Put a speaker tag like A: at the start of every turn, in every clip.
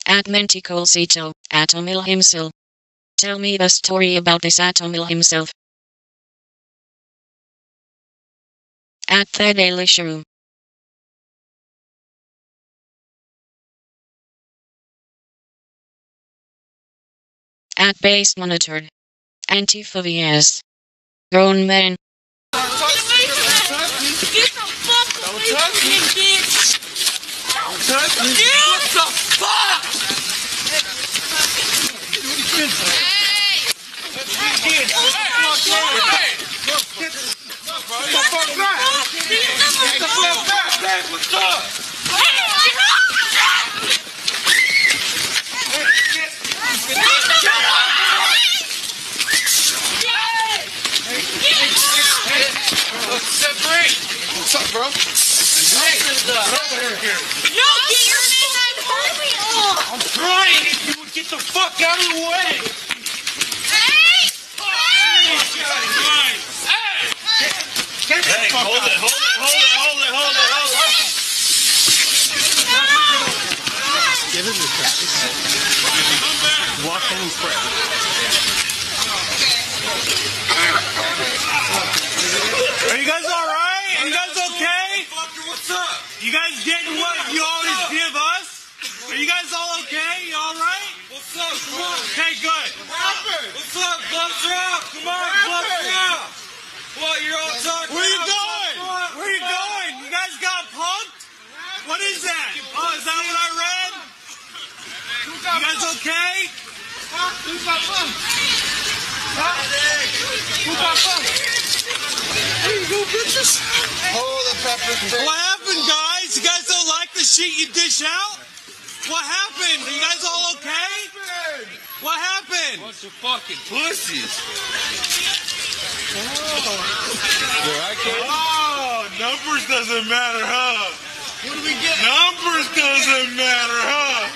A: @Menticolcito, Atomil himself. Tell me the story about this Atomil himself. @TheDailyShrew. @BaseMonitored. Antifa vs. Grown men.
B: Get the fuck away from me, bitch! What the fuck? What's up? What's up, bro? I'm trying. If you would get the fuck out of the way. Hey! Get the fuck out. Hold it. Give him the practice. Walk in and pray. Are you guys all right? Are you guys okay? What's up? You guys getting what you always give us? Are you guys all okay? You all right? What's up? Come on. Okay, good. What's up? Gloves are up. Come on, gloves are up. What, you're all talking? Where you going? Where you going? You guys got punked? What is that? Oh, is that what I read? You guys okay? Who got punked? Who got punked? There you go, bitches. Hold the pepper. What happened, guys? You guys don't like the shit you dish out? What happened? Are you guys all okay? What happened? Bunch of fucking pussies. Oh, numbers doesn't matter, huh? What do we get? Numbers doesn't matter, huh?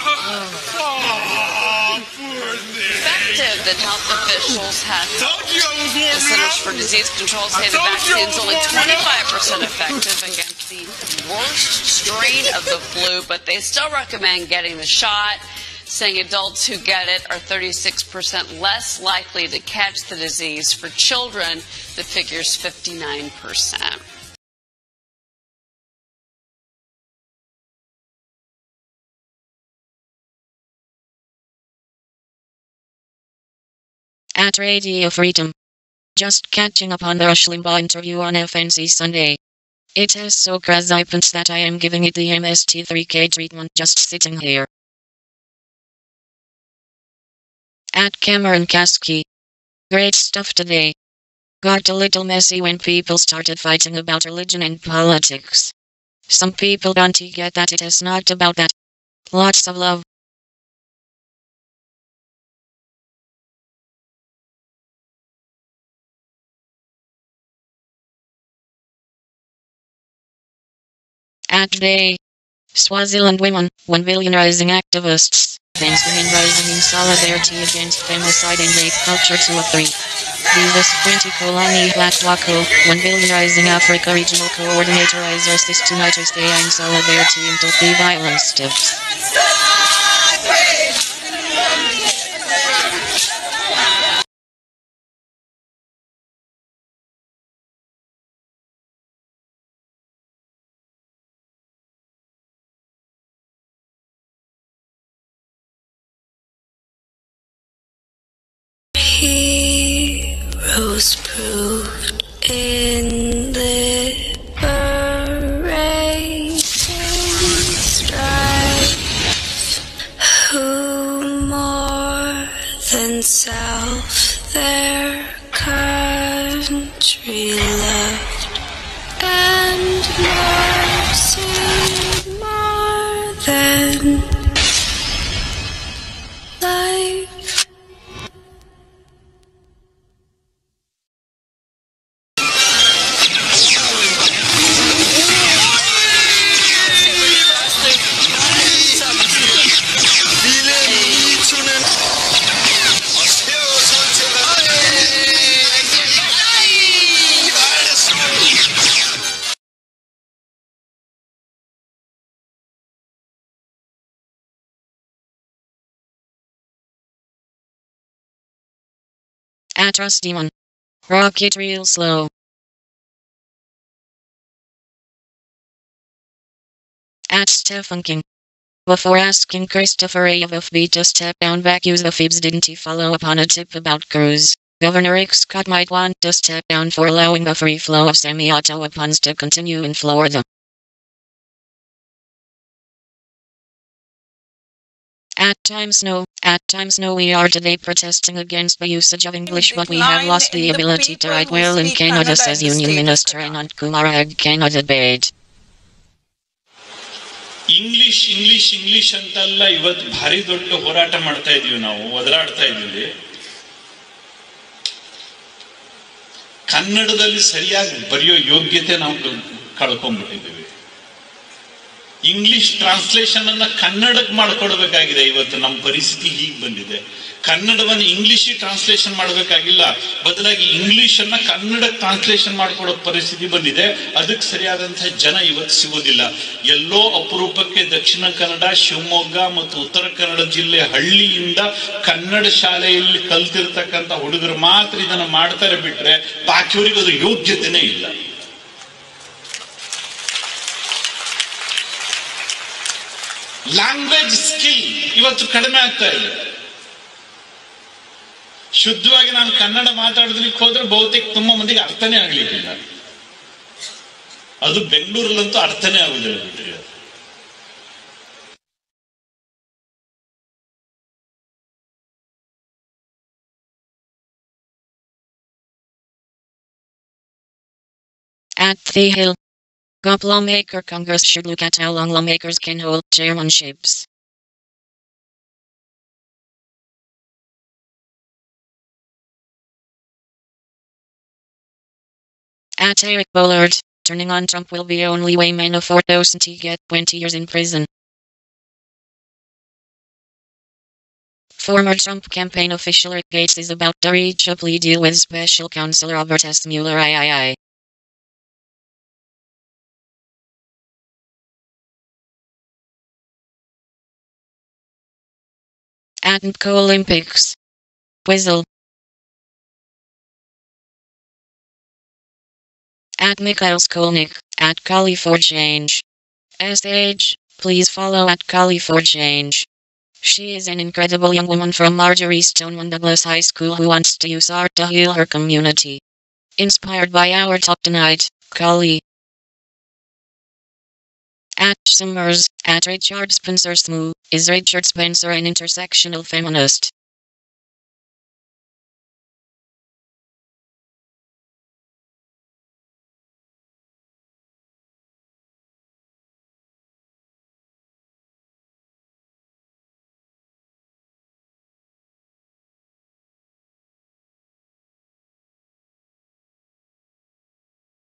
B: Oh, poor thing.
C: Effective than health officials had.
B: Told you I was warming
C: The Centers
B: up.
C: for Disease Control say the vaccine is only 25% effective against the worst strain of the flu, but they still recommend getting the shot, saying adults who get it are 36% less likely to catch the disease. For children, the figure's 59%.
A: @Radio Freedom. Just catching up on the Rush Limbaugh interview on FNC Sunday. It has so crazy points that I am giving it the MST3K treatment just sitting here. @Cameron Kasky. Great stuff today. Got a little messy when people started fighting about religion and politics. Some people don't get that it is not about that. Lots of love. Today, Swaziland women, 1 billion rising activists, thanks women rising in solidarity against femicide and rape culture 2 of 3. Divas 20 Kolani Latwako, 1 billion rising Africa regional coordinator Isis tonight to stay in solidarity until the violence stops.
D: Heroes proved in liberating strife, who more than self their country loved, and mercy more than life.
A: At Rusty 1. Rocket real slow. At Stephen King. Before asking Christopher A. of FB to step down back, use the Phoebs, didn't he follow up on a tip about Cruz? Governor Rick Scott might want to step down for allowing the free flow of semi-auto weapons to continue in Florida. At Times No we are today protesting against the usage of English, but we have lost the ability to write well in Canada, says Union Minister Anand Kumar Ag Canada debate.
E: English ಅಂತೆಲ್ಲ ಇವತ್ತು ಭಾರಿ ದೊಡ್ಡ ಹೋರಾಟ ಮಾಡ್ತಾ ಇದೀವಿ, ನಾವು ಒದರಾಡ್ತಾ ಇದೀವಿ. ಕನ್ನಡದಲ್ಲಿ ಸರಿಯಾಗಿ ಬರೆಯೋ ಯೋಗ್ಯತೆ ನಾವು ಕಳ್ಕೊಂಡ್ಬಿಟ್ಟಿದ್ದೀವಿ. ಇಂಗ್ಲಿಷ್ ಟ್ರಾನ್ಸ್ಲೇಷನ್ ಅನ್ನ ಕನ್ನಡಕ್ಕೆ ಮಾಡ್ಕೊಡ್ಬೇಕಾಗಿದೆ. ಇವತ್ತು ನಮ್ಮ ಪರಿಸ್ಥಿತಿ ಹೀಗೆ ಬಂದಿದೆ. ಕನ್ನಡವನ್ನು ಇಂಗ್ಲಿಷ್ ಟ್ರಾನ್ಸ್ಲೇಷನ್ ಮಾಡಬೇಕಾಗಿಲ್ಲ, ಬದಲಾಗಿ ಇಂಗ್ಲಿಷ್ ಅನ್ನ ಕನ್ನಡಕ್ಕೆ ಟ್ರಾನ್ಸ್ಲೇಷನ್ ಮಾಡ್ಕೊಡೋ ಪರಿಸ್ಥಿತಿ ಬಂದಿದೆ. ಅದಕ್ಕೆ ಸರಿಯಾದಂತಹ ಜನ ಇವತ್ತು ಸಿಗೋದಿಲ್ಲ. ಎಲ್ಲೋ ಅಪರೂಪಕ್ಕೆ ದಕ್ಷಿಣ ಕನ್ನಡ, ಶಿವಮೊಗ್ಗ ಮತ್ತು ಉತ್ತರ ಕನ್ನಡ ಜಿಲ್ಲೆ ಹಳ್ಳಿಯಿಂದ ಕನ್ನಡ ಶಾಲೆಯಲ್ಲಿ ಕಲ್ತಿರ್ತಕ್ಕಂಥ ಹುಡುಗರು ಮಾತ್ರ ಇದನ್ನ ಮಾಡ್ತಾರೆ, ಬಿಟ್ರೆ ಬಾಕಿಯವರಿಗೆ ಅದು ಯೋಗ್ಯತೆನೇ ಇಲ್ಲ. ಲ್ಯಾಂಗ್ವೇಜ್ ಸ್ಕಿಲ್ ಇವತ್ತು ಕಡಿಮೆ ಆಗ್ತಾ ಇದೆ. ಶುದ್ಧವಾಗಿ ನಾನು ಕನ್ನಡ ಮಾತಾಡೋದಕ್ಕೆ ಹೋದ್ರೆ ಬಹುತೇಕ ತುಂಬಾ ಮಂದಿಗೆ ಅರ್ಥನೇ ಆಗ್ಲಿಕ್ಕಿಲ್ಲ. ಅದು ಬೆಂಗಳೂರಲ್ಲಂತೂ ಅರ್ಥನೇ ಆಗುದಿಲ್ಲ ಬಿಟ್ರಿ.
A: At the Hill. GOP lawmaker Congress should look at how long lawmakers can hold chairmanships. At Eric Bullard, turning on Trump will be the only way Manafort doesn't get 20 years in prison. Former Trump campaign official Rick Gates is about to reach a plea deal with special counsel Robert S. Mueller III. At Olympics. Whistle. At Mikhail Skolnick. At Kali for Change. SH, please follow at Kali for Change. She is an incredible young woman from Marjorie Stoneman Douglas High School who wants to use art to heal her community. Inspired by our talk tonight, Kali. At Summers. At Richard Spencer Smoo. Is Richard Spencer an intersectional feminist?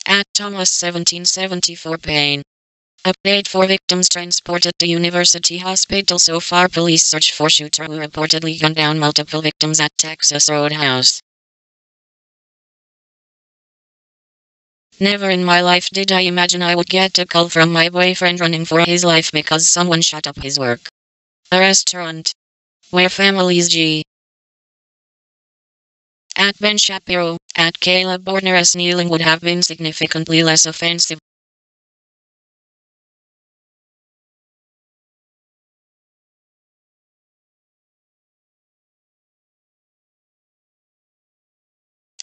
A: At Thomas 1774 Payne. Update for victims transported to University Hospital. So far, police search for shooter who reportedly gunned down multiple victims at Texas Roadhouse. Never in my life did I imagine I would get a call from my boyfriend running for his life because someone shut up his work. A restaurant. Where families G. At Ben Shapiro. At Caleb Borner, as kneeling would have been significantly less offensive.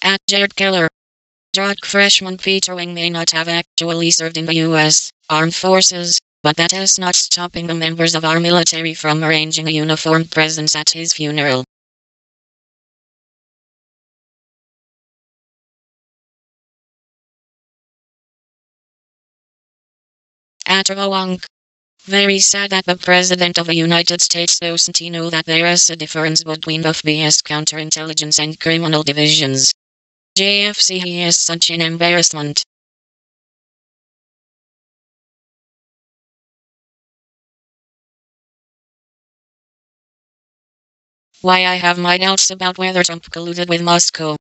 A: At Jared Keller. Drug freshman Peter Wing may not have actually served in the U.S. Armed Forces, but that is not stopping the members of our military from arranging a uniformed presence at his funeral. At Wong. Very sad that the President of the United States doesn't know that there is a difference between FBS counterintelligence and criminal divisions. JFC, he is such an embarrassment. Why I have my doubts about whether Trump colluded with Moscow.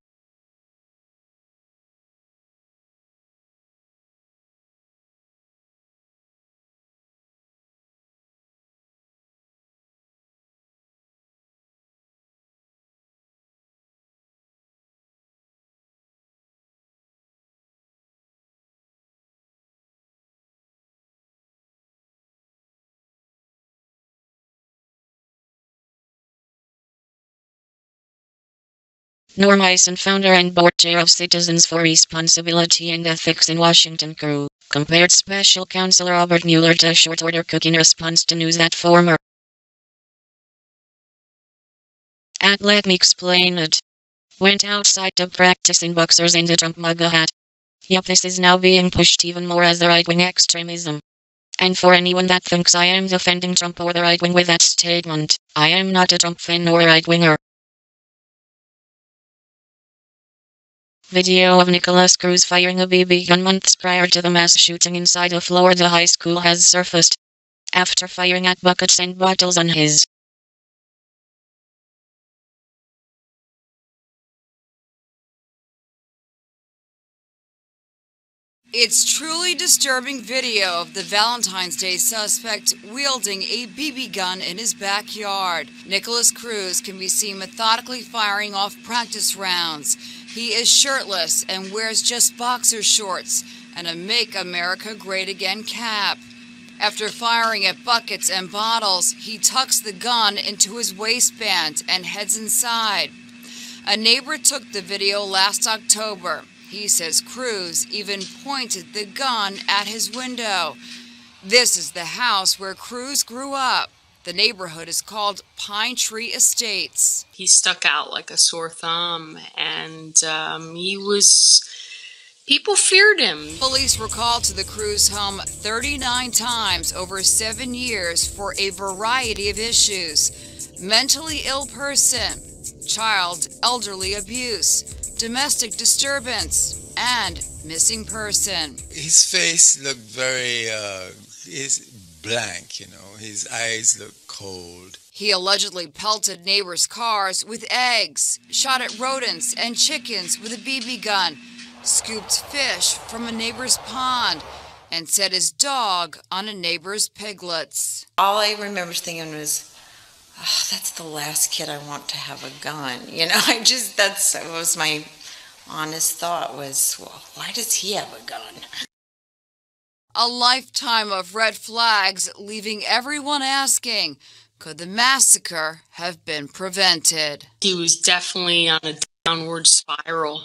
A: Norm Eisen, founder and board chair of Citizens for Responsibility and Ethics in Washington, CREW, compared Special Counsel Robert Mueller to a short-order cook in response to news that former let me explain it. Went outside to practice in boxers and a Trump MAGA hat. Yup, this is now being pushed even more as the right-wing extremism. And for anyone that thinks I am defending Trump or the right-wing with that statement, I am not a Trump fan nor a right-winger. Video of Nicholas Cruz firing a BB gun months prior to the mass shooting inside a Florida high school has surfaced. After firing at buckets and bottles on his
F: It's truly disturbing video of the Valentine's Day suspect wielding a BB gun in his backyard. Nicholas Cruz can be seen methodically firing off practice rounds. He is shirtless and wears just boxer shorts and a Make America Great Again cap. After firing at buckets and bottles, he tucks the gun into his waistband and heads inside. A neighbor took the video last October. He says Cruz even pointed the gun at his window. This is the house where Cruz grew up. The neighborhood is called Pine Tree Estates.
G: He stuck out like a sore thumb, and people feared him.
F: Police were called to the Cruz home 39 times over 7 years for a variety of issues: mentally ill person, child elderly abuse, domestic disturbance, and missing person.
H: His face looked very, blank, his eyes looked cold.
F: He allegedly pelted neighbors' cars with eggs, shot at rodents and chickens with a BB gun, scooped fish from a neighbor's pond, and set his dog on a neighbor's piglets.
I: All I remember thinking was, oh, that's the last kid I want to have a gun. That was my honest thought was, well, why does he have a gun?
F: A lifetime of red flags, leaving everyone asking, could the massacre have been prevented?
G: He was definitely on a downward spiral.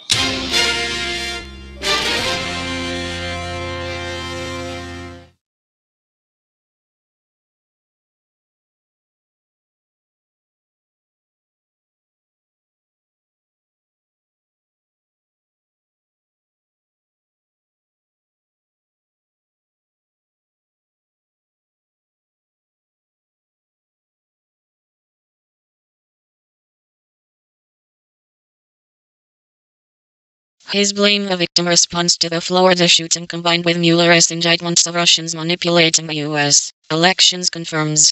A: His blame the victim response to the Florida shooting combined with Mueller's indictments of Russians manipulating the U.S. elections confirms.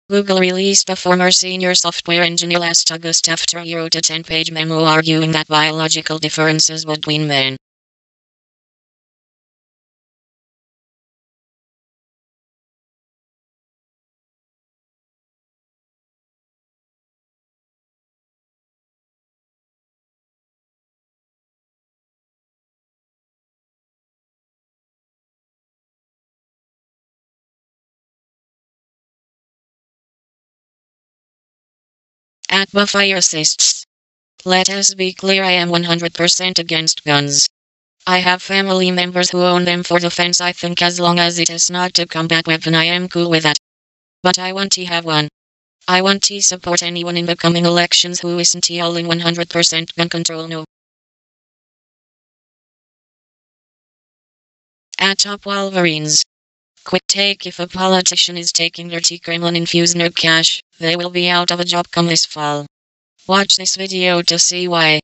A: Google released a former senior software engineer last August after he wrote a 10-page memo arguing that biological differences between men at the fire assists. Let us be clear, I am 100% against guns. I have family members who own them for defense. I think as long as it is not a combat weapon, I am cool with that. But I want to have one. I want to support anyone in the coming elections who isn't yelling 100% gun control no. At Top Wolverines. Quick take: if a politician is taking dirty Kremlin-infused nerd cash, they will be out of a job come this fall. Watch this video to see why.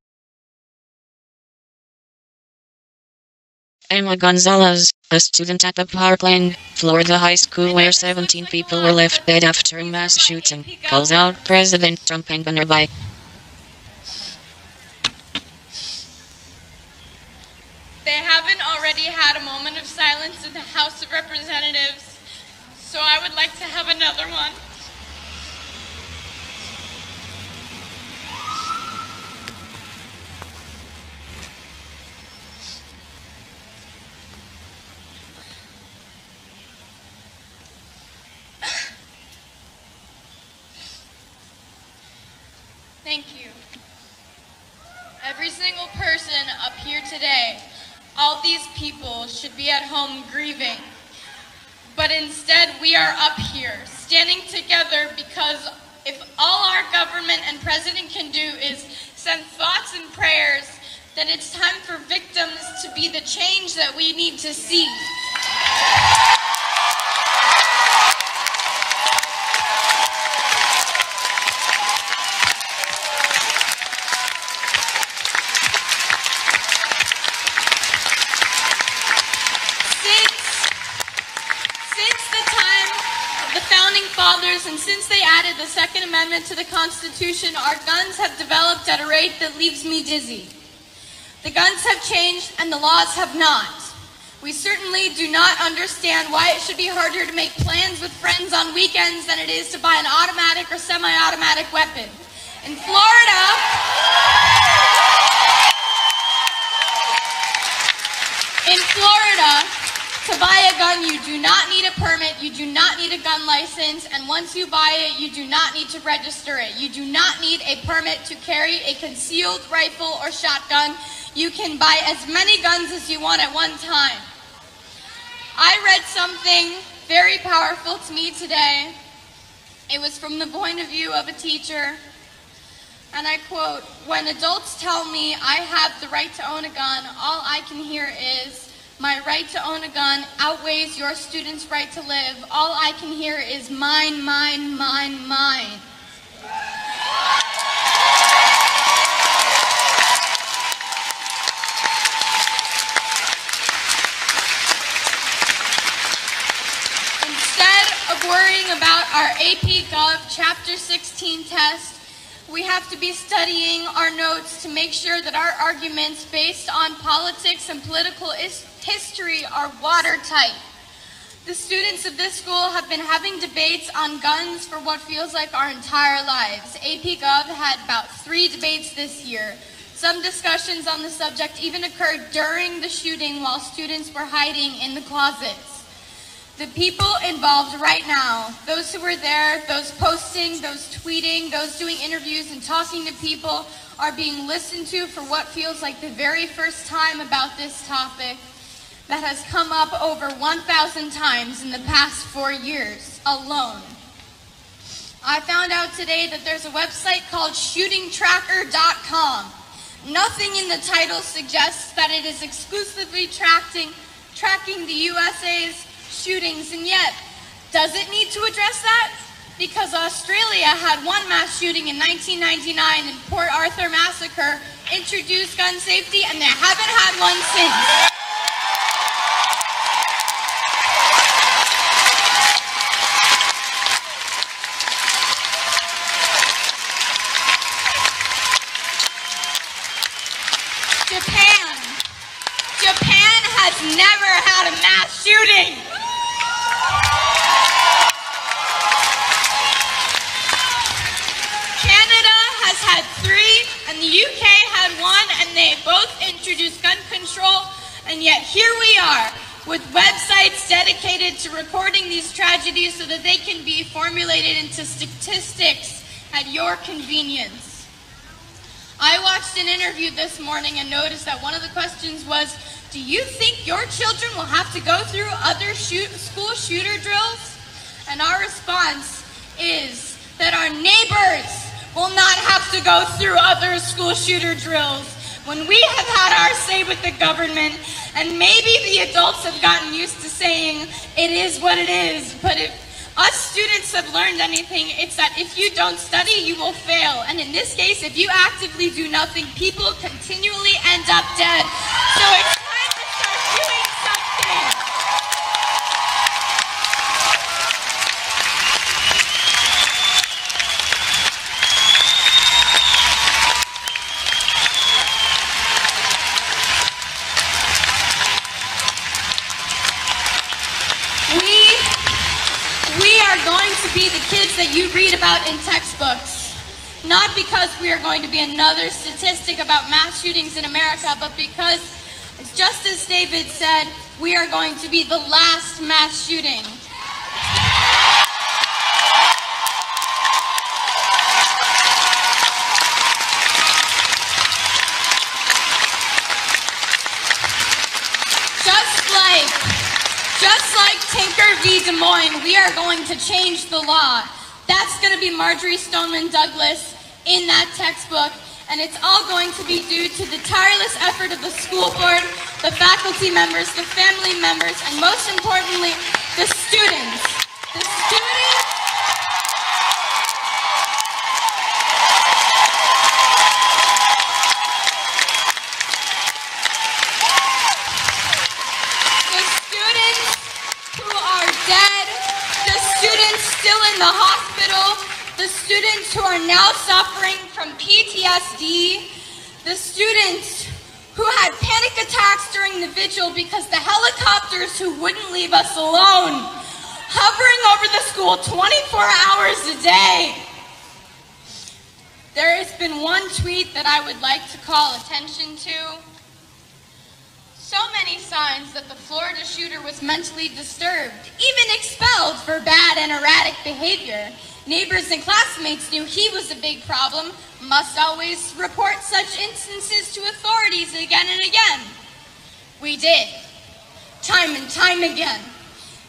A: Emma Gonzalez, a student at the Parkland, Florida high school where 17 people were left dead after a mass shooting, calls out President Trump and the nearby.
J: They haven't already had a moment of silence in the House of Representatives, so I would like to have another one. Thank you. Every single person up here today, all these people should be at home grieving. But instead, we are up here, standing together because if all our government and president can do is send thoughts and prayers, then it's time for victims to be the change that we need to see. And since they added the Second Amendment to the Constitution, our guns have developed at a rate that leaves me dizzy. The guns have changed and the laws have not. We certainly do not understand why it should be harder to make plans with friends on weekends than it is to buy an automatic or semi-automatic weapon. In Florida, to buy a gun, you do not need a permit, you do not need a gun license, and once you buy it, you do not need to register it. You do not need a permit to carry a concealed rifle or shotgun. You can buy as many guns as you want at one time. I read something very powerful to me today. It was from the point of view of a teacher, and I quote, "When adults tell me I have the right to own a gun, all I can hear is, my right to own a gun outweighs your student's right to live. All I can hear is mine, mine, mine, mine." Instead of worrying about our AP Gov Chapter 16 test, we have to be studying our notes to make sure that our arguments based on politics and political history are watertight. The students of this school have been having debates on guns for what feels like our entire lives. AP Gov had about 3 debates this year. Some discussions on the subject even occurred during the shooting while students were hiding in the closets. The people involved right now, those who were there, those posting, those tweeting, those doing interviews and talking to people, are being listened to for what feels like the very first time about this topic that has come up over 1,000 times in the past 4 years alone. I found out today that there's a website called shootingtracker.com. Nothing in the title suggests that it is exclusively tracking the USA's shootings, and yet, does it need to address that? Because Australia had one mass shooting in 1999 and Port Arthur massacre introduced gun safety, and they haven't had one since. Japan has never had a mass shooting. Canada has had 3, and the UK had 1, and they both introduced gun control, and yet here we are with websites dedicated to recording these tragedies so that they can be formulated into statistics at your convenience. I watched an interview this morning and noticed that one of the questions was, do you think your children will have to go through other school shooter drills? And our response is that our neighbors will not have to go through other school shooter drills. When we have had our say with the government, and maybe the adults have gotten used to saying, it is what it is, but if us students have learned anything, it's that if you don't study, you will fail. And in this case, if you actively do nothing, people continually end up dead. So it's time to start doing something. We are going to be the kids that you read about in textbooks. Not because we are going to be another statistic about mass shootings in America, but because, just as David said, we are going to be the last mass shooting. Just like Tinker v. Des Moines, we are going to change the law. That's going to be Marjorie Stoneman Douglas in that textbook, and it's all going to be due to the tireless effort of the school board, the faculty members, the family members, and most importantly, the students. The students who are dead, the students still in the hospital, the students who are now suffering from PTSD, the students who had panic attacks during the vigil because the helicopters who wouldn't leave us alone, hovering over the school 24 hours a day. There has been one tweet that I would like to call attention to. So many signs that the Florida shooter was mentally disturbed, even expelled for bad and erratic behavior. Neighbors and classmates knew he was a big problem, must always report such instances to authorities again and again. We did, time and time again.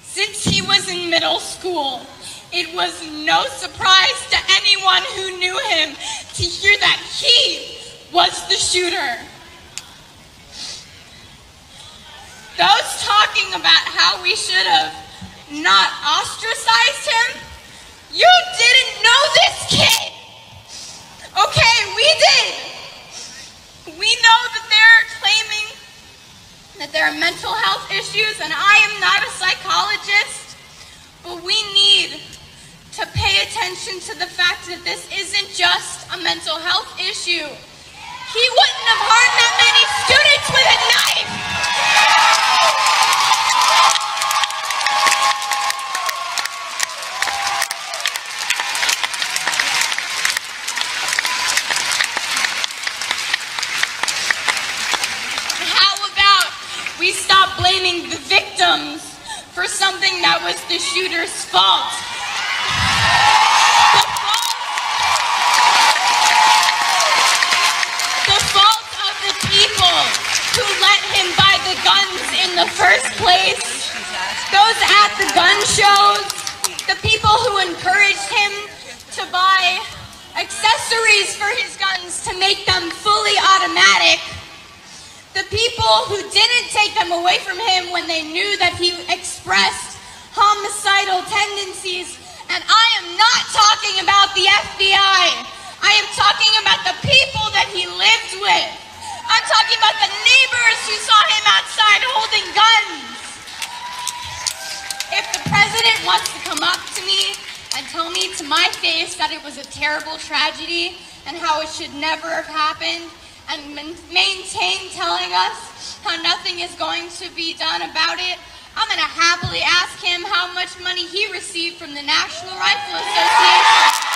J: Since he was in middle school, it was no surprise to anyone who knew him to hear that he was the shooter. Those talking about how we should have not ostracized him, you didn't know this kid. Okay, we did. We know that they're claiming that there are mental health issues, and I am not a psychologist, but we need to pay attention to the fact that this isn't just a mental health issue. He wouldn't have harmed that many students with a knife. How about we stop blaming the victims for something that was the shooter's fault? People who let him buy the guns in the first place, those at the gun shows, the people who encouraged him to buy accessories for his guns to make them fully automatic, the people who didn't take them away from him when they knew that he expressed homicidal tendencies. And I am not talking about the FBI. I am talking about the people that he lived with. I'm talking about the neighbors who saw him outside holding guns. If the president wants to come up to me and tell me to my face that it was a terrible tragedy and how it should never have happened, and maintain telling us how nothing is going to be done about it, I'm going to happily ask him how much money he received from the National Rifle Association.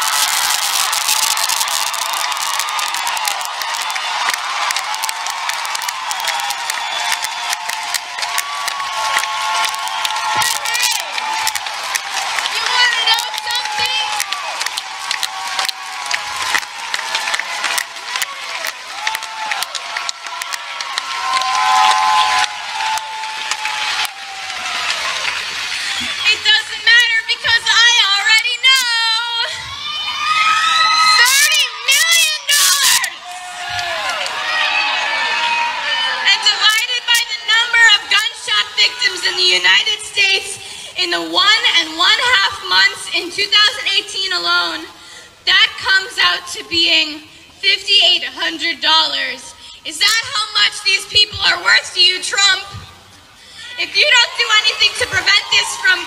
J: In 2018 alone, that comes out to being $5,800. Is that how much these people are worth to you, Trump? If you don't do anything to prevent this from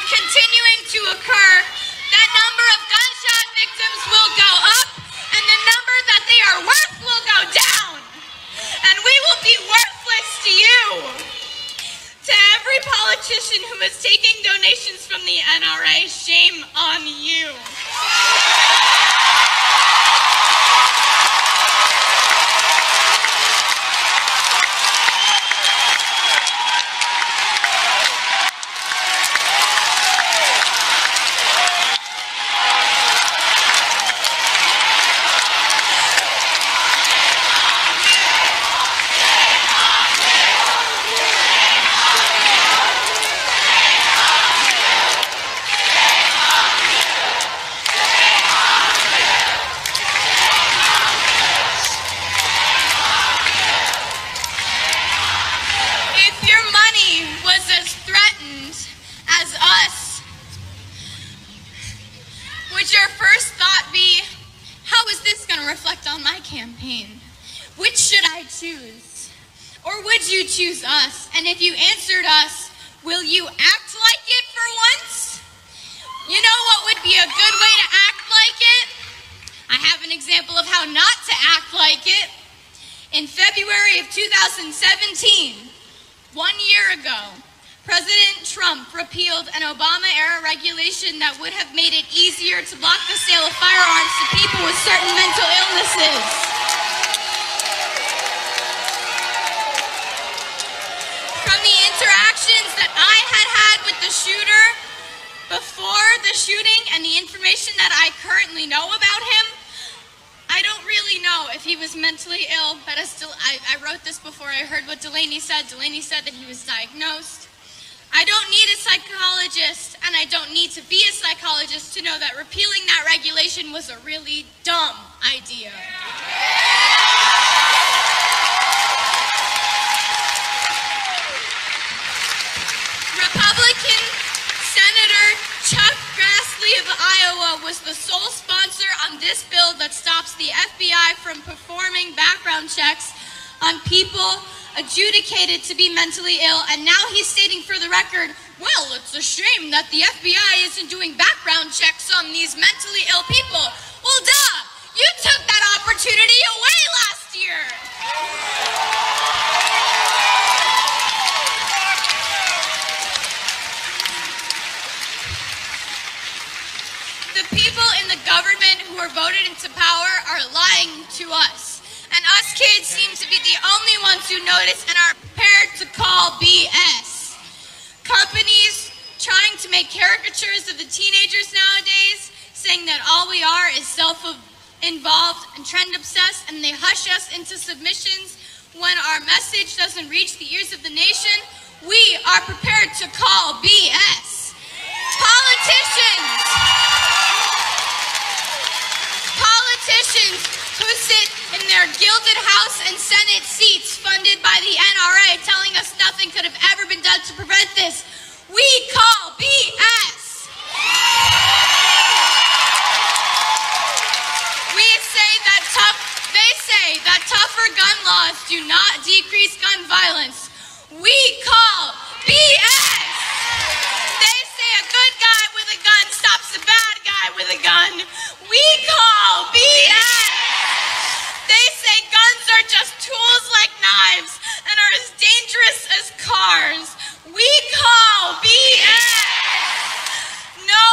J: continuing to occur, that number of gunshot victims will go up, and the number that they are worth will go down. And we will be worthless to you. To every politician who is taking donations from the NRA, shame on you. reflect on my campaign. Which should I choose? Or would you choose us? And if you answered us, will you act like it for once? You know what would be a good way to act like it? I have an example of how not to act like it. In February of 2017, 1 year ago, President Trump repealed an Obama-era regulation that would have made it easier to block the sale of firearms to people with certain mental illnesses. From the interactions that I had with the shooter before the shooting and the information that I currently know about him, I don't really know if he was mentally ill, but I wrote this before I heard what Delaney said. Delaney said that he was diagnosed. I don't need a psychologist, and I don't need to be a psychologist to know that repealing that regulation was a really dumb idea. Republican Senator Chuck Grassley of Iowa was the sole sponsor on this bill that stops the FBI from performing background checks on people adjudicated to be mentally ill, and now he's stating for the record, well, it's a shame that the FBI isn't doing background checks on these mentally ill people. Well, duh! You took that opportunity away last year! The people in the government who were voted into power are lying to us. And us kids seem to be the only ones who notice and are prepared to call BS. Companies trying to make caricatures of the teenagers nowadays, saying that all we are is self-involved and trend-obsessed, and they hush us into submissions when our message doesn't reach the ears of the nation. We are prepared to call BS. Politicians who sit in their gilded House and Senate seats funded by the NRA telling us nothing could have ever been done to prevent this. We call BS. They say that tougher gun laws do not decrease gun violence. We call BS. They say a good guy with a gun stops a bad guy with a gun. We call BS. They say guns are just tools like knives and are as dangerous as cars. We call BS. No,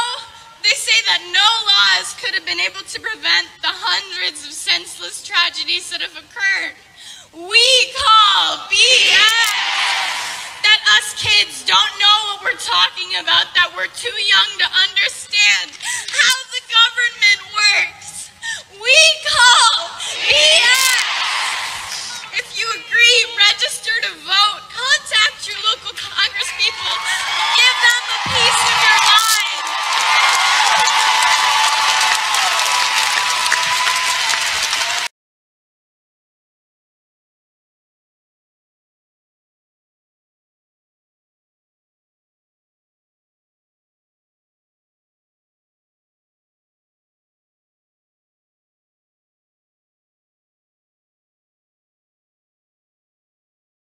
J: they say that no laws could have been able to prevent the hundreds of senseless tragedies that have occurred. We call BS. That us kids don't know what we're talking about, that we're too young to understand how the government works. We call BS. If you agree, register to vote. Contact your local congresspeople. Give them a piece of your mind.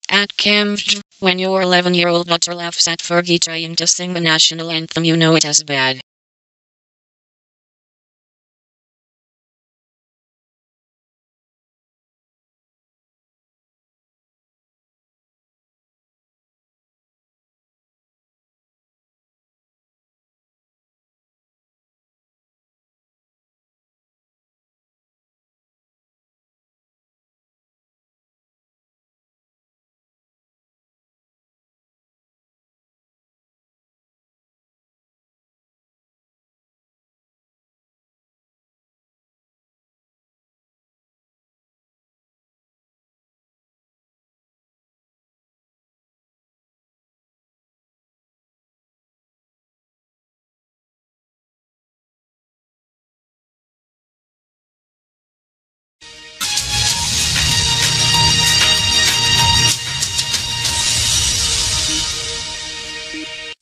A: At camp, when your 11-year-old daughter laughs at Fergie trying to sing the national anthem, you know it is bad.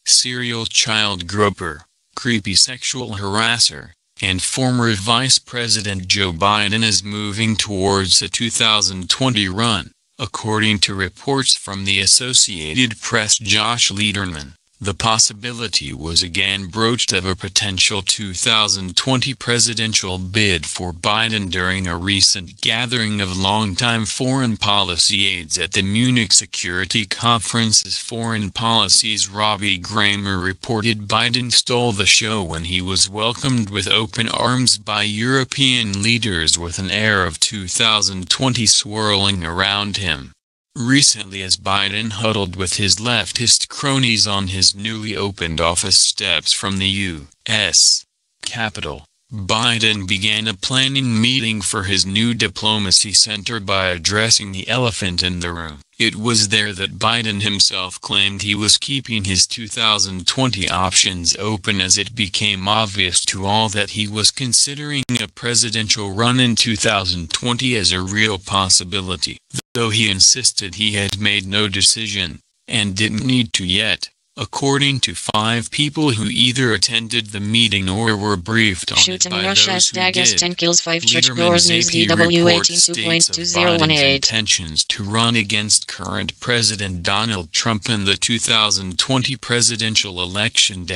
K: Serial child groper, creepy sexual harasser, and former Vice President Joe Biden is moving towards a 2020 run, according to reports from the Associated Press. Josh Lederman. The possibility was again broached of a potential 2020 presidential bid for Biden during a recent gathering of longtime foreign policy aides at the Munich Security Conference's Foreign Policy's Robbie Kramer reported Biden stole the show when he was welcomed with open arms by European leaders with an air of 2020 swirling around him. Recently, as Biden huddled with his leftist cronies on his newly opened office steps from the U.S. Capitol, Biden began a planning meeting for his new diplomacy center by addressing the elephant in the room. It was there that Biden himself claimed he was keeping his 2020 options open, as it became obvious to all that he was considering a presidential run in 2020 as a real possibility, though he insisted he had made no decision, and didn't need to yet, according to 5 people who either attended the meeting or were briefed on it by those who did.
A: 10 kills 5
K: Lederman's
A: News
K: AP
A: DW
K: report states of
A: 18.2018.
K: Biden's intentions to run against current President Donald Trump in the 2020 presidential election.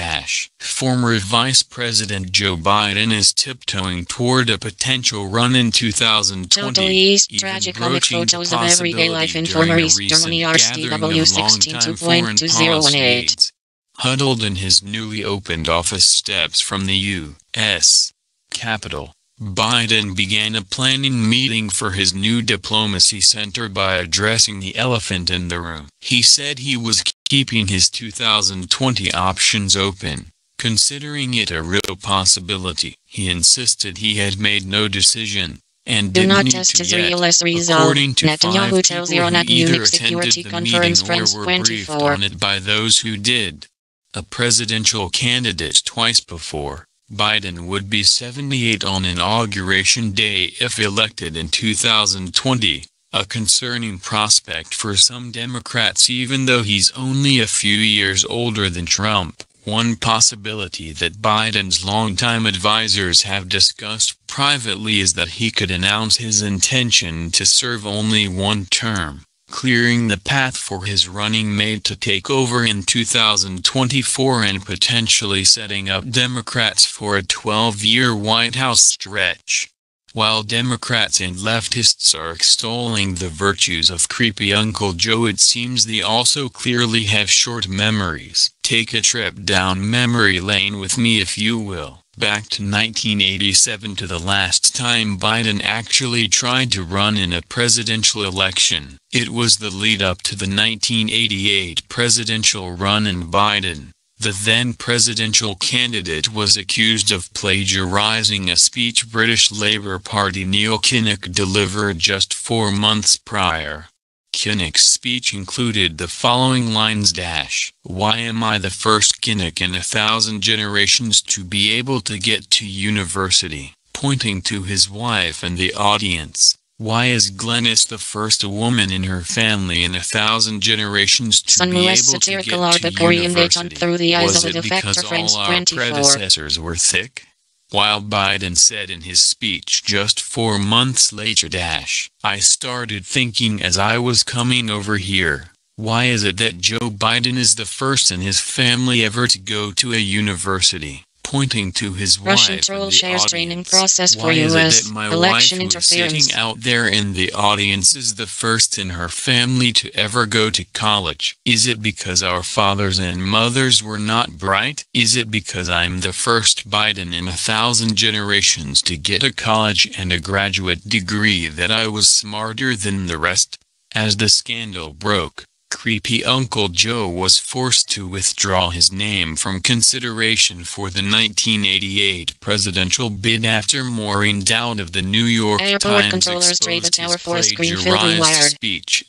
K: Former Vice President Joe Biden is tiptoeing toward a potential run in 2020,
A: Totally East
K: even
A: tragic comic
K: broaching the
A: photos of everyday life
K: possibility
A: in
K: during
A: former
K: a
A: East
K: recent
A: Germany
K: gathering of longtime foreign policy
A: 16.2.2018.
K: aides. Huddled in his newly opened office steps from the U.S. Capitol, Biden began a planning meeting for his new diplomacy center by addressing the elephant in the room. He said he was keeping his 2020 options open, considering it a real possibility. He insisted he had made no decision, and
A: Do
K: didn't
A: not
K: need
A: test
K: to
A: his
K: yet,
A: real result.
K: according to 5
A: Netanyahu tells
K: people who
A: Iran at
K: either
A: Munich
K: attended
A: Security
K: the
A: Conference
K: meeting or
A: France
K: were briefed
A: 24.
K: on it by those who did. A presidential candidate twice before, Biden would be 78 on Inauguration Day if elected in 2020, a concerning prospect for some Democrats even though he's only a few years older than Trump. One possibility that Biden's longtime advisors have discussed privately is that he could announce his intention to serve only one term, clearing the path for his running mate to take over in 2024 and potentially setting up Democrats for a 12-year White House stretch. While Democrats and leftists are extolling the virtues of creepy Uncle Joe, it seems they also clearly have short memories. Take a trip down memory lane with me if you will. Back to 1987, to the last time Biden actually tried to run in a presidential election. It was the lead-up to the 1988 presidential run, and Biden, the then presidential candidate, was accused of plagiarizing a speech British Labour Party Neil Kinnock delivered just 4 months prior. Kinnock's speech included the following lines: "Why am I the first Kinnock in 1,000 generations to be able to get to university?" Pointing to his wife and the audience. Why is Glenys the first woman in her family in 1,000 generations to be able to get to university?
A: Through the eyes
K: Was
A: of a
K: it because
A: defector France
K: all our
A: 24.
K: predecessors were thick? While Biden said in his speech just 4 months later, "I started thinking as I was coming over here, why is it that Joe Biden is the first in his family ever to go to a university?" Pointing to his
A: Russian
K: wife
A: troll
K: and the
A: shares
K: audience.
A: training process for
K: Why is it
A: US
K: that my
A: election
K: wife, who is
A: interference?
K: sitting out there in the audience, is the first in her family to ever go to college? Is it because our fathers and mothers were not bright? Is it because I'm the first Biden in 1,000 generations to get a college and a graduate degree that I was smarter than the rest? As the scandal broke, creepy Uncle Joe was forced to withdraw his name from consideration for the 1988 presidential bid after more in doubt of the New York
A: Airport
K: Times
A: controllers trade a
K: exposed
A: tower
K: his
A: for a screen filled with
K: plagiarized
A: wired.
K: speech.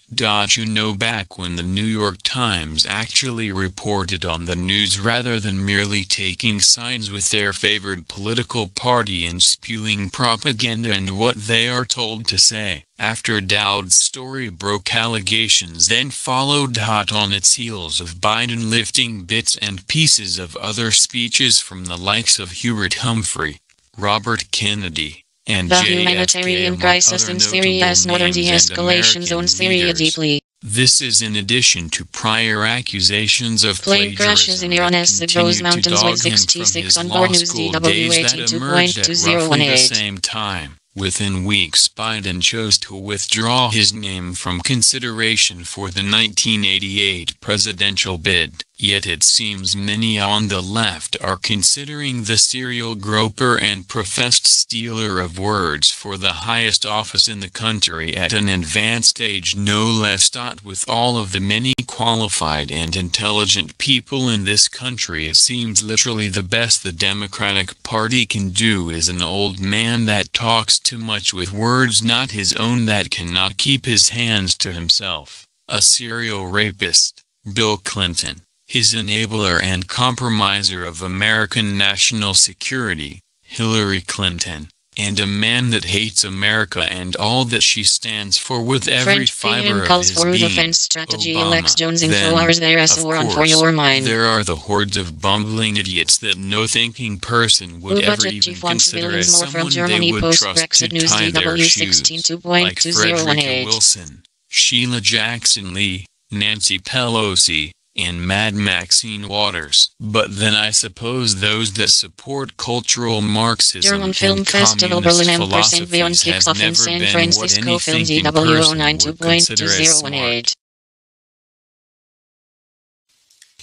K: Back when the New York Times actually reported on the news rather than merely taking sides with their favored political party and spewing propaganda and what they are told to say. After Dowd's story broke, allegations then followed hot on its heels of Biden lifting bits and pieces of other speeches from the likes of Hubert Humphrey, Robert Kennedy, and
A: The
K: JFK,
A: humanitarian
K: among
A: crisis
K: other
A: in
K: notable
A: Syria's northern
K: names and
A: de-escalation zone
K: American
A: Syria
K: leaders.
A: deeply.
K: This is in addition to prior accusations of
A: Plane crashes
K: plagiarism
A: in Iran's
K: that
A: Zagros
K: continue to
A: Mountains with
K: dog him from
A: 66
K: his
A: on
K: law
A: board News
K: school
A: DW
K: days that emerged at roughly the
A: 18.2018.
K: same time. Within weeks, Biden chose to withdraw his name from consideration for the 1988 presidential bid. Yet it seems many on the left are considering the serial groper and professed stealer of words for the highest office in the country at an advanced age no less. With all of the many qualified and intelligent people in this country, it seems literally the best the Democratic Party can do is an old man that talks too much with words not his own, that cannot keep his hands to himself. A serial rapist, Bill Clinton, his enabler and compromiser of American national security, Hillary Clinton, and a man that hates America and all that she stands for with every fiber of
A: calls
K: his
A: for
K: being,
A: defense strategy.
K: Obama.
A: Alex Jones
K: Then,
A: info hours there as
K: of
A: a on for
K: course,
A: your mind.
K: there are the hordes of bumbling idiots that no thinking person would ever
A: budget
K: even
A: chief wants
K: consider
A: billions
K: as
A: more from
K: someone
A: Germany
K: they would
A: post
K: trust
A: Brexit
K: to
A: News
K: tie their
A: DW
K: shoes,
A: 16.2018.
K: like Frederica Wilson, Sheila Jackson Lee, Nancy Pelosi, and Mad Maxine Waters. But then I suppose those that support cultural Marxism
A: German Film
K: and
A: Festival
K: communist
A: Berlin M% Beyond
K: philosophies
A: kicks
K: has
A: off in
K: never
A: San
K: been what
A: Francisco
K: any
A: Film
K: thinking
A: DW
K: person would consider as smart.
A: 09.2018.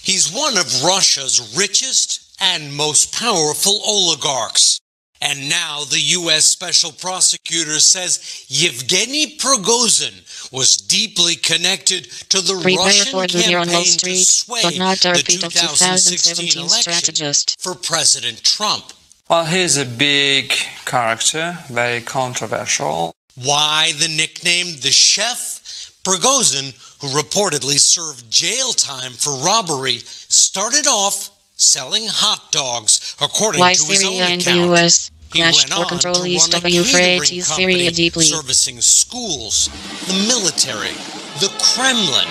L: He's one of Russia's richest and most powerful oligarchs. And now the U.S. Special Prosecutor says Yevgeny Prigozhin was deeply connected to the Russian campaign to sway the 2016 election for President Trump.
M: Well, he's a big character, very controversial.
L: Why the nickname The Chef? Prigozhin, who reportedly served jail time for robbery, started off selling hot dogs, according to his own account.
A: The US
L: He went on to run a catering company servicing schools, the military, the Kremlin,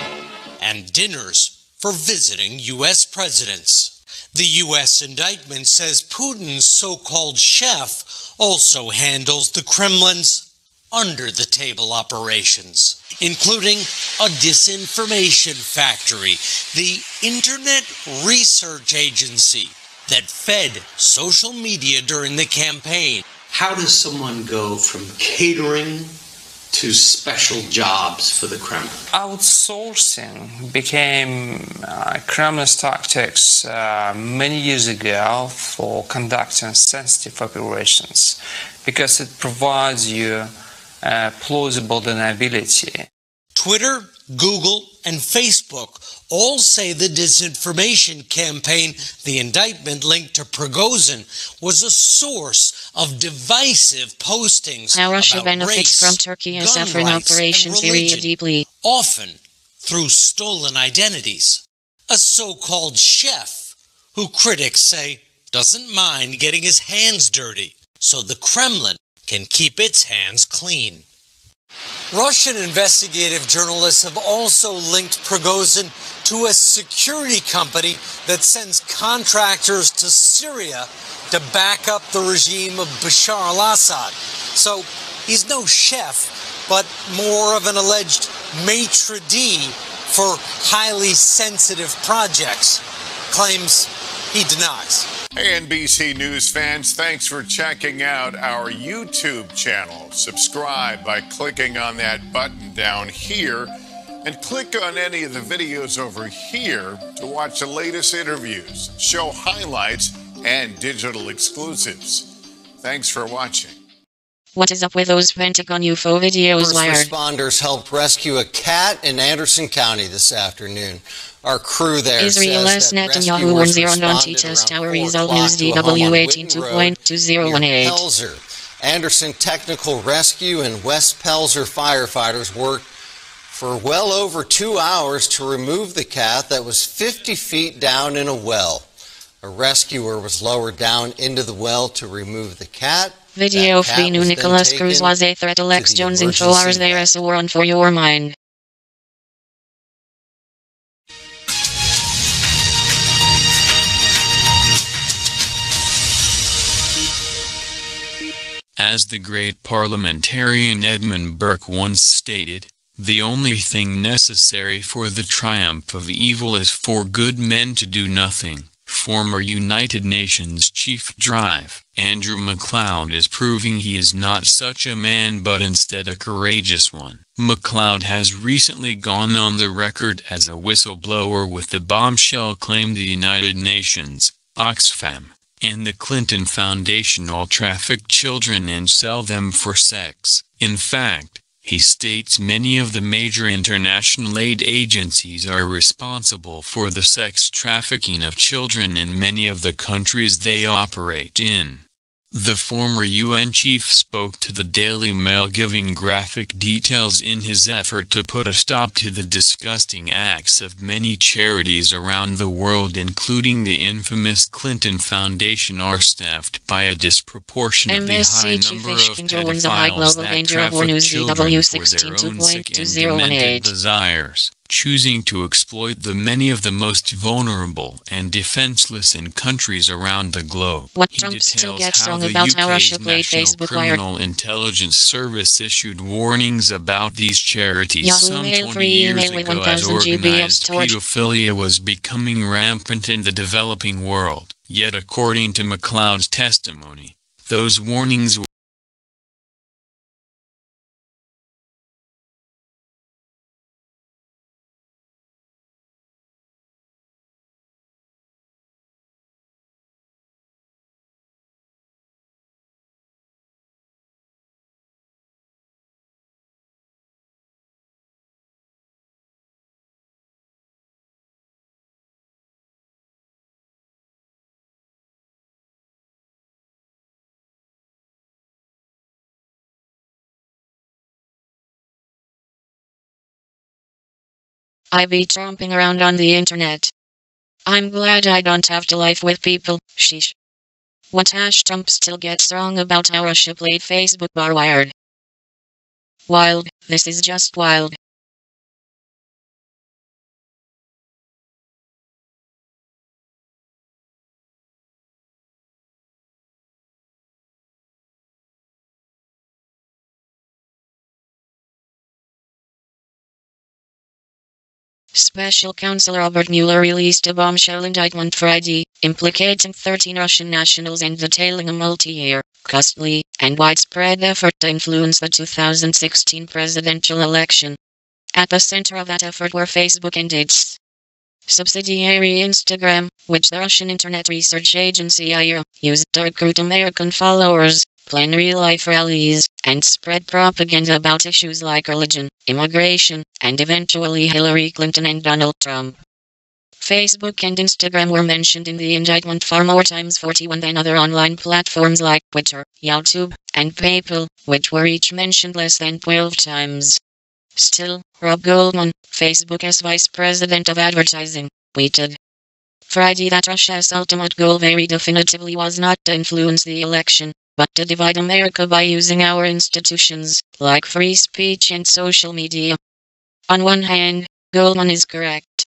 L: and dinners for visiting U.S. presidents. The U.S. indictment says Putin's so-called chef also handles the Kremlin's under-the-table operations, including a disinformation factory, the Internet Research Agency that fed social media during the campaign.
N: How does someone go from catering to special jobs for the Kremlin?
M: Outsourcing became Kremlin's tactics many years ago for conducting sensitive operations, because it provides you plausible deniability.
L: Twitter, Google, and Facebook all say the disinformation campaign the indictment linked to Prigozhin was a source of divisive postings
A: How Russia
L: about
A: benefits
L: race,
A: from Turkey and
L: gun
A: suffering
L: rights,
A: Operation
L: and
A: Syria
L: religion,
A: deeply.
L: often through stolen identities. A so-called chef who critics say doesn't mind getting his hands dirty so the Kremlin can keep its hands clean. Russian investigative journalists have also linked Prigozhin to a security company that sends contractors to Syria to back up the regime of Bashar al-Assad. So he's no chef, but more of an alleged maitre d' for highly sensitive projects. Claims he denies.
O: Hey, NBC News fans, thanks for checking out our YouTube channel. Subscribe by clicking on that button down here and click on any of the videos over here to watch the latest interviews, show highlights, and digital exclusives. Thanks for watching.
A: What is up with those Pentagon UFO videos, Wired?
P: First responders helped rescue a cat in Anderson County this afternoon. Our crew there
A: Israel's Netanyahu warns Iran anti-test tower result News DW 18.2018.
P: Pelzer. Anderson Technical Rescue and West Pelzer firefighters worked for well over 2 hours to remove the cat that was 50 feet down in a well. A rescuer was lowered down into the well to remove the cat.
A: Video of the new Nicholas Cruz was a threat. Alex Jones info hours there as a warrant for your mind.
K: As the great parliamentarian Edmund Burke once stated, the only thing necessary for the triumph of evil is for good men to do nothing. Former United Nations Chief Drive, Andrew MacLeod is proving he is not such a man but instead a courageous one. MacLeod has recently gone on the record as a whistleblower with the bombshell claim the United Nations, Oxfam, and the Clinton Foundation all traffic children and sell them for sex. In fact, he states many of the major international aid agencies are responsible for the sex trafficking of children in many of the countries they operate in. The former UN chief spoke to the Daily Mail giving graphic details in his effort to put a stop to the disgusting acts of many charities around the world, including the infamous Clinton Foundation, are staffed by a disproportionately high number of pedophiles that traffic children for their own sick and demented desires, choosing to exploit the many of the most vulnerable and defenseless in countries around the globe.
A: What
K: He
A: Trump still
K: details
A: gets
K: how
A: wrong
K: the
A: about how Russia
K: UK's
A: played
K: National
A: Facebook
K: Criminal Intelligence Service issued warnings about these charities
A: Yahoo
K: some
A: Mail
K: 20
A: free
K: years
A: email with
K: ago as
A: 1000 GB of
K: organized
A: storage.
K: pedophilia was becoming rampant in the developing world. Yet according to MacLeod's testimony, those warnings were
A: I be tromping around on the internet. I'm glad I don't have to live with people, sheesh. What Trump still gets wrong about how Russia played Facebook bar wired. Wild, this is just wild. Special Counsel Robert Mueller released a bombshell indictment Friday, implicating 13 Russian nationals and detailing a multi-year, costly, and widespread effort to influence the 2016 presidential election. At the center of that effort were Facebook and its subsidiary Instagram, which the Russian internet research agency IRA used to recruit American followers, plan real-life rallies, and spread propaganda about issues like religion, immigration, and eventually Hillary Clinton and Donald Trump. Facebook and Instagram were mentioned in the indictment far more times 41 than other online platforms like Twitter, YouTube, and PayPal, which were each mentioned less than 12 times. Still, Rob Goldman, Facebook's vice president of advertising, tweeted Friday that Russia's ultimate goal very definitively was not to influence the election, but to divide America by using our institutions, like free speech and social media. On one hand, Goldman is correct.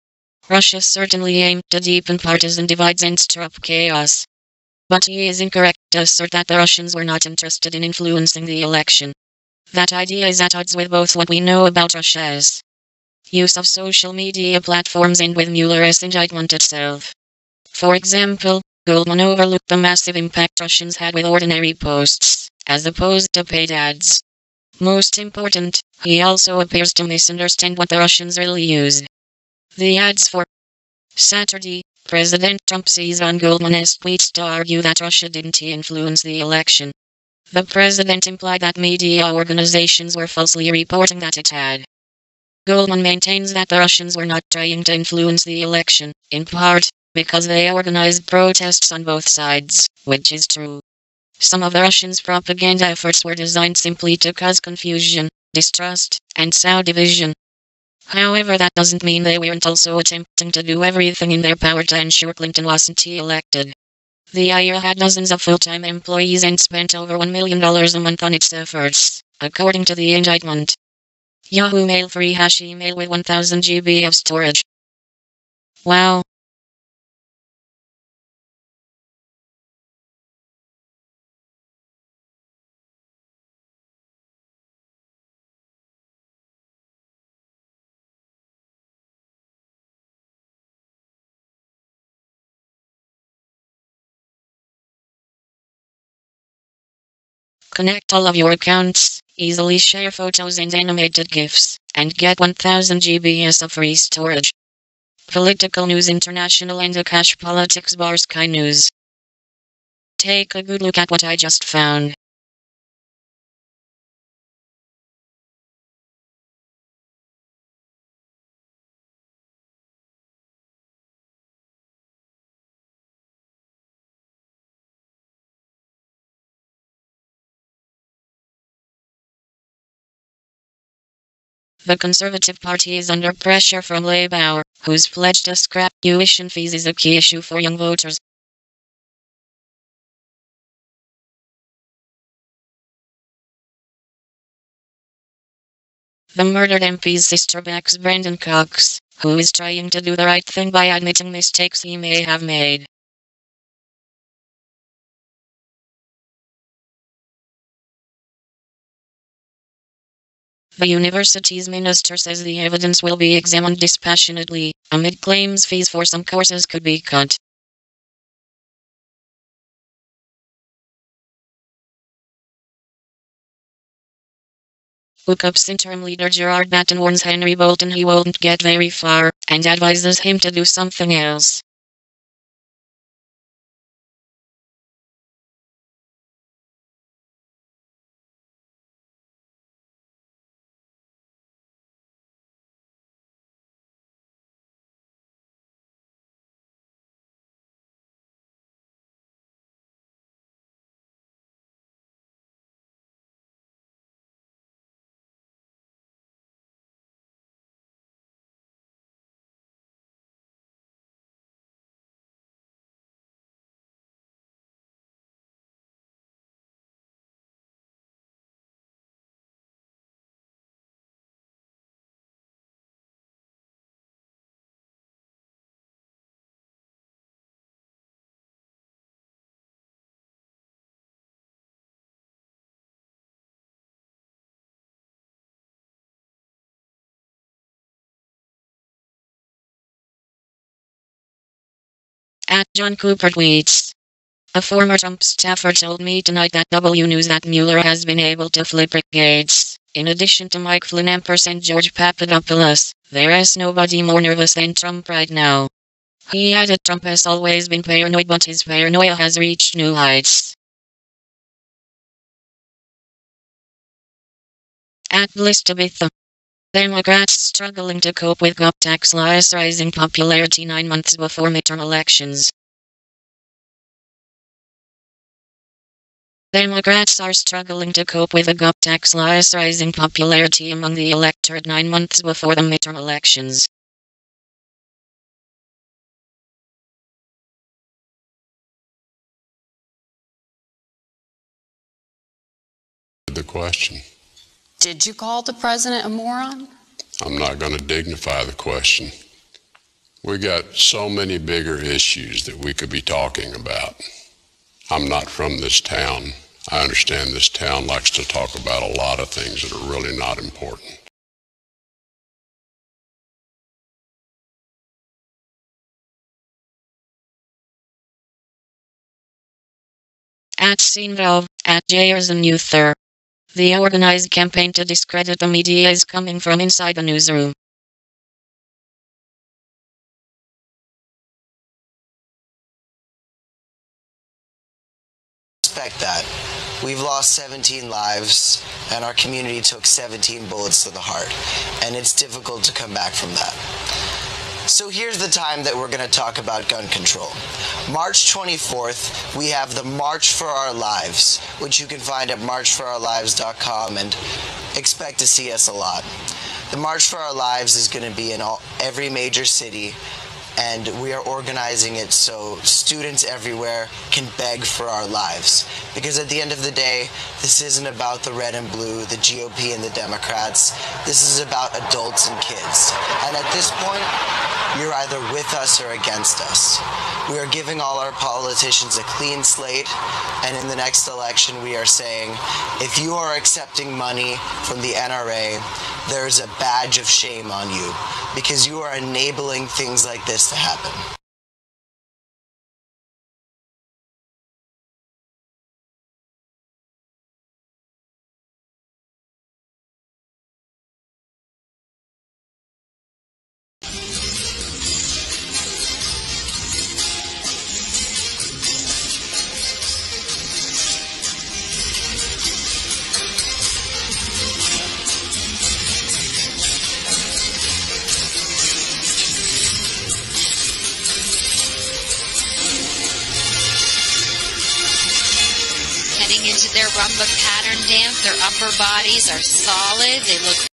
A: Russia certainly aimed to deepen partisan divides and stir up chaos. But he is incorrect to assert that the Russians were not interested in influencing the election. That idea is at odds with both what we know about Russia's use of social media platforms and with Mueller's indictment itself. For example, Goldman overlooked the massive impact Russians had with ordinary posts, as opposed to paid ads. Most important, he also appears to misunderstand what the Russians really used the ads for. Saturday, President Trump seized on Goldman's tweets to argue that Russia didn't influence the election. The president implied that media organizations were falsely reporting that it had. Goldman maintains that the Russians were not trying to influence the election, in part, because they organized protests on both sides, which is true. Some of the Russians' propaganda efforts were designed simply to cause confusion, distrust, and sow division. However, that doesn't mean they weren't also attempting to do everything in their power to ensure Clinton wasn't elected. The IRA had dozens of full-time employees and spent over $1 million a month on its efforts, according to the indictment. Yahoo Mail free hash email with 1000 GB of storage. Wow. Connect all of your accounts, easily share photos and animated GIFs, and get 1000 GBs of free storage. Political news, international and Akash politics bar Sky News. Take a good look at what I just found. The Conservative Party is under pressure from Labour, who's pledged to scrap tuition fees is a key issue for young voters. The murdered MP's sister backs Brendan Cox, who is trying to do the right thing by admitting mistakes he may have made. The university's minister says the evidence will be examined dispassionately, amid claims fees for some courses could be cut. UKUP's interim leader Gerard Batten warns Henry Bolton he won't get very far, and advises him to do something else. At John Cooper tweets. A former Trump staffer told me tonight that W News that Mueller has been able to flip Rick Gates. In addition to Mike Flynn and George Papadopoulos, there is nobody more nervous than Trump right now. He added Trump has always been paranoid, but his paranoia has reached new heights. At Bliss Tabitha. Democrats struggling to cope with GOP tax laws rising popularity 9 months before midterm elections. Democrats are struggling to cope with the GOP tax laws rising popularity among the electorate 9 months before the midterm elections.
Q: The question.
R: Did you call the president a moron?
Q: I'm not going to dignify the question. We got so many bigger issues that we could be talking about. I'm not from this town. I understand this town likes to talk about a lot of things that are really not important.
A: At Sceneville, at Jayers and Uther. The organized campaign to discredit the media is coming from inside the newsroom.
S: Expect that. We've lost 17 lives, and our community took 17 bullets to the heart, and it's difficult to come back from that. So here's the time that we're going to talk about gun control. March 24th, we have the March for Our Lives, which you can find at marchforourlives.com, and expect to see us a lot. The March for Our Lives is going to be in every major city, and we are organizing it so students everywhere can beg for our lives. Because at the end of the day, this isn't about the red and blue, the GOP and the Democrats. This is about adults and kids. And at this point, you're either with us or against us. We are giving all our politicians a clean slate, and in the next election we are saying, if you are accepting money from the NRA, there's a badge of shame on you, because you are enabling things like this to happen.
T: their rumba pattern dance. Their upper bodies are solid. They look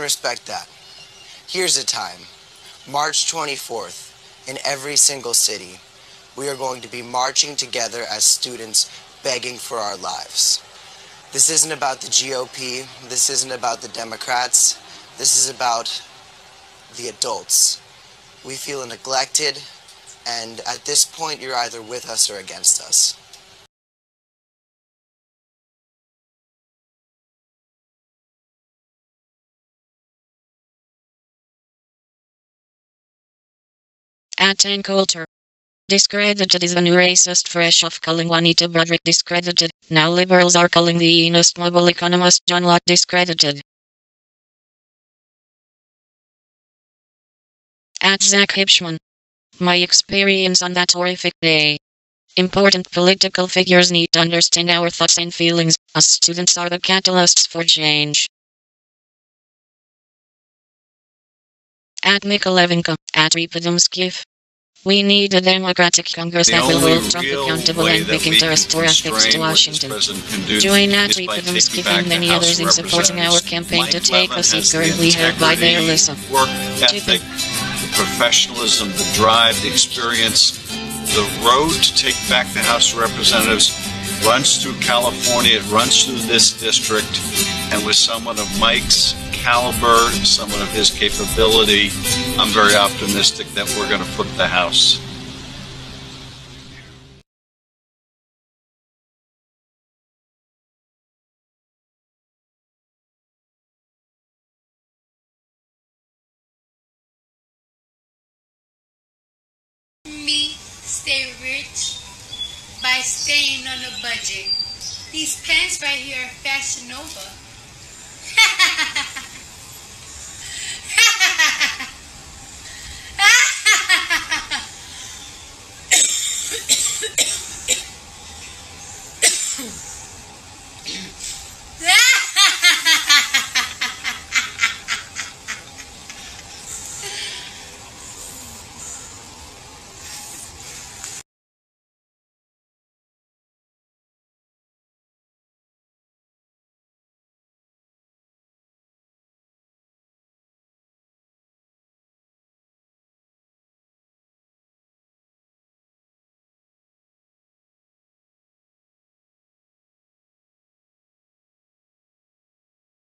S: Respect that. Here's the time. March 24th, in every single city, we are going to be marching together as students begging for our lives. This isn't about the GOP. This isn't about the Democrats. This is about the adults. We feel neglected, and at this point, you're either with us or against us.
A: At Coulter. Discredited is the new racist fresh off calling Juanita Broaddrick discredited. Now liberals are calling the Earnest Mobile economist John Lott discredited. At Zach Hipschman. My experience on that horrific day. Important political figures need to understand our thoughts and feelings, as students are the catalysts for change. At Mikolevenko. At Repodomskiv. We need a democratic Congress that will hold Trump accountable and big interest for ethics to Washington. Join at Repodomskiv and many others in supporting our campaign to take a seat currently held by their Alyssa.
U: Work ethic, the professionalism, the drive, the experience, the road to take back the House of Representatives runs through California, it runs through this district, and with someone of Mike's caliber, someone of his capability, I'm very optimistic that we're going to flip the House.
V: Me stay rich by staying on a budget. These pants right here are Fashion Nova.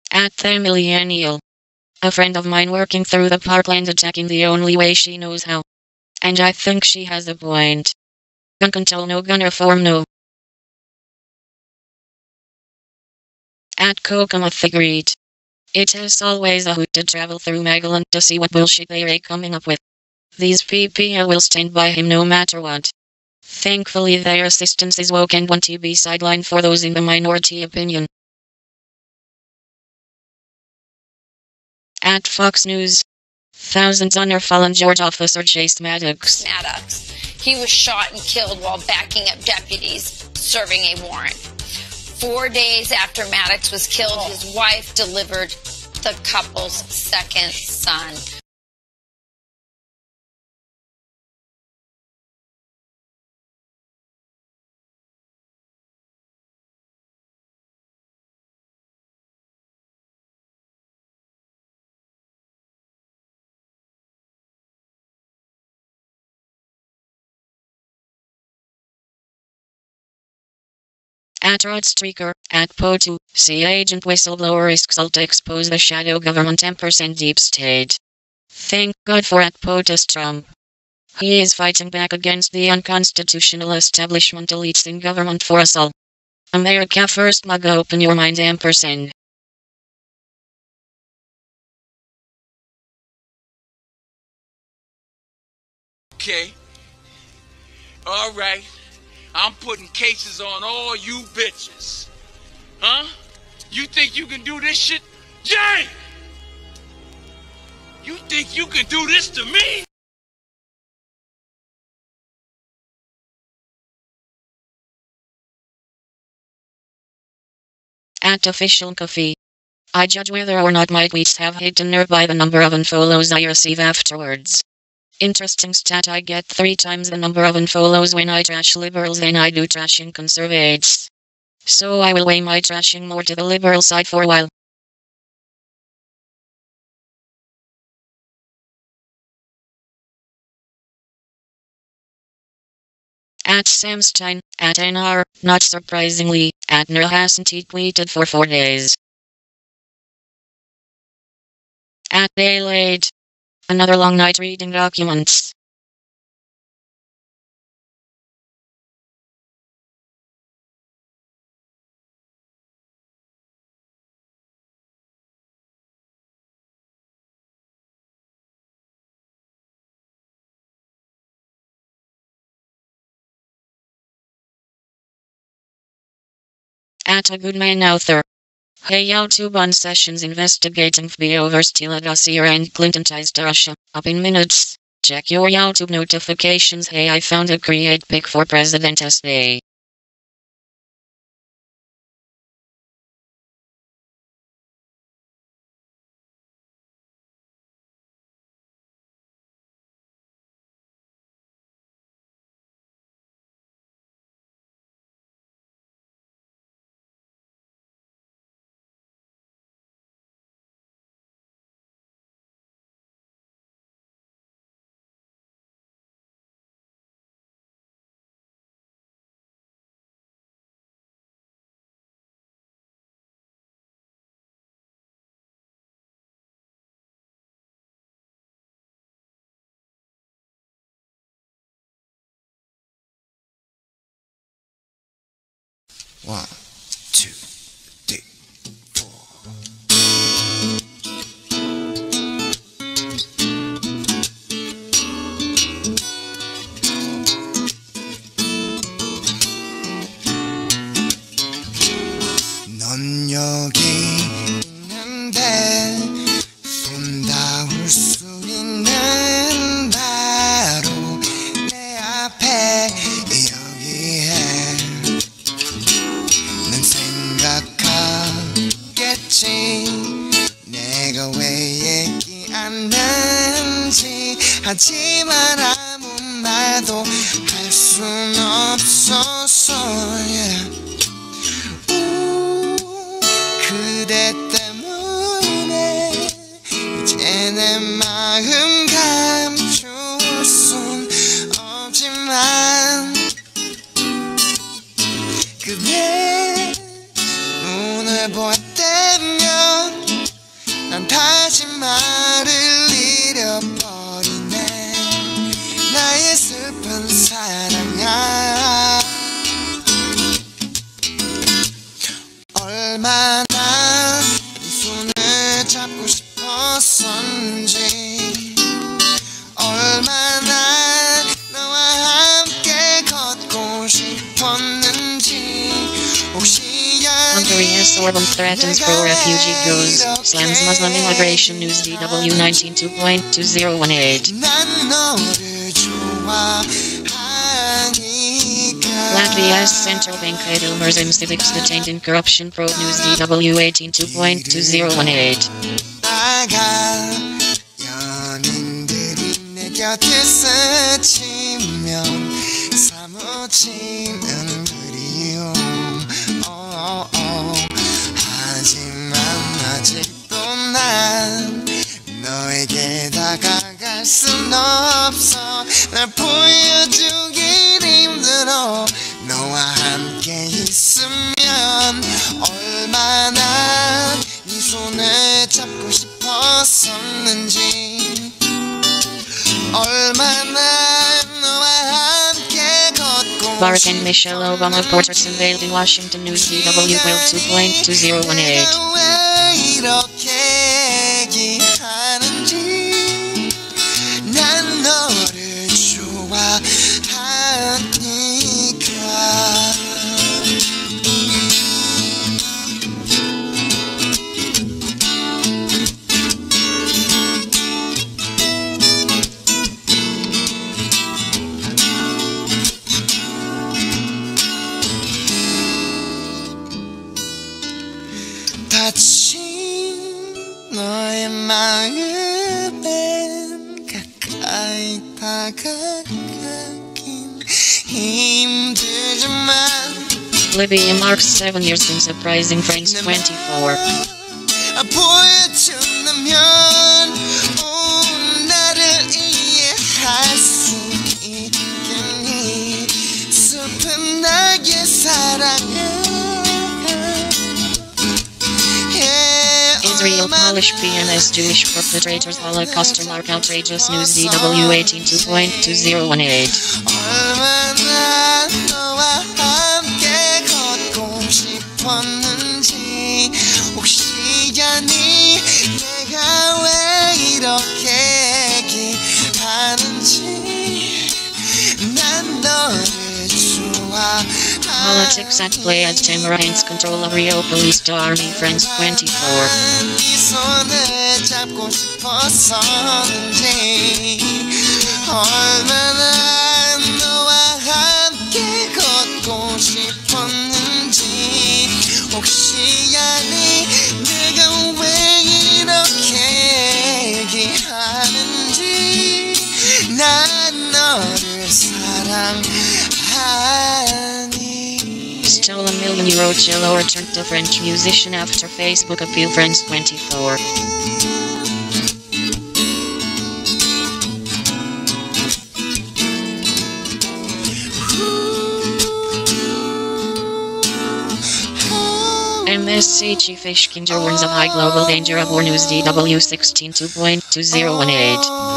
A: At the Millennial. A friend of mine working through the parkland attacking the only way she knows how. And I think she has a point. Gun control no, gun reform no. At Kokomoth agreed. It is always a hoot to travel through Magellan to see what bullshit they're coming up with. These people will stand by him no matter what. Thankfully their assistance is woke and won't be sidelined for those in the minority opinion. At Fox News. Thousands honor fallen Georgia officer Chase Maddox.
T: He was shot and killed while backing up deputies serving a warrant. 4 days after Maddox was killed, his wife delivered the couple's second son.
A: At Rod Streaker. At PO2. Sea agent whistleblower risks to expose the shadow government & deep state. Thank God for at POTUS Trump. He is fighting back against the unconstitutional establishment elites in government for us all. America first, MAGA, open your mind &.
W: Okay. All right. I'm putting cases on all you bitches. Huh? You think you can do this shit? Jay! You think you can do this to me?
A: Official coffee. I judge whether or not my tweets have hit a nerve by the number of unfollows I receive afterwards. Interesting stat, I get 3 times the number of unfollows when I trash liberals than I do trashing conservatives. So I will weigh my trashing more to the liberal side for a while. Samstein, NR, not surprisingly, NR hasn't tweeted for 4 days. Delayed. Another long night reading documents. A good man out there. Hey YouTube on sessions investigating FBI over steal Dossier and Clinton-tized Russia. Up in minutes. Check your YouTube notifications. Hey, I found a create pic for President S.A.
B: One, two, three, four. 넌 여기 있는데 손 닿을 수 있는 바로 내 앞에 여기에 내가 왜 얘기 안 하는지 하지만 아무 말도 할 순 없었어 그대 때문에 이제 내 마음 감출 순 없지만 그대 눈을 볼 때면 난 다시 말을 잃어버리네 나의 슬픈 사랑아 얼마나 네 손을 잡고 싶었었는지 얼마나 너와 함께 걷고 싶었는지 혹시
A: Hungary asylum threatens pro-refugee goes, slams Muslim immigration news DW 19.2018. Latvia's central bank head Muslim civics detained in corruption probe news DW 18.2018.
B: 하지만 아직도 난 너에게 다가갈 순 없어 날 보여주긴 힘들어 너와 함께 있으면 얼마나 네 손을 잡고 싶었었는지 얼마나 너와 함께 걷고
A: Barack and Michelle Obama portraits unveiled in Washington News DW 12.2018.
B: 왜 이렇게 얘기하는지 난 너를 좋아하니까 마치 너의 마음엔 가까이 다가가긴 힘들지만
A: Libya marks 7 years since Surprising Friends 24.
B: 보여준다면 나를 이해할 수 있겠니 슬픈 나의 사랑을
A: Israel Polish PNS Jewish perpetrators Holocaust mark outrageous news DW 18.2018
B: 얼마나 너와 함께 걷고 싶었는지 혹시 아니 내가 왜 이렇게 얘기하는지 난 너를 좋아하니
A: Politics at play as Tamarine's control of Rio Police to Army Friends 24.
B: 손을 잡고 싶었었는지 얼마나 너와 함께 걷고 싶었는지 혹시 아니 내가 왜 이렇게 얘기하는지 난 너를 사랑하니
A: Stole €1 million cello or turned to French musician after Facebook appeal Friends 24. MSC Chief Ishkinder warns of high global danger of war news DW 16.2018.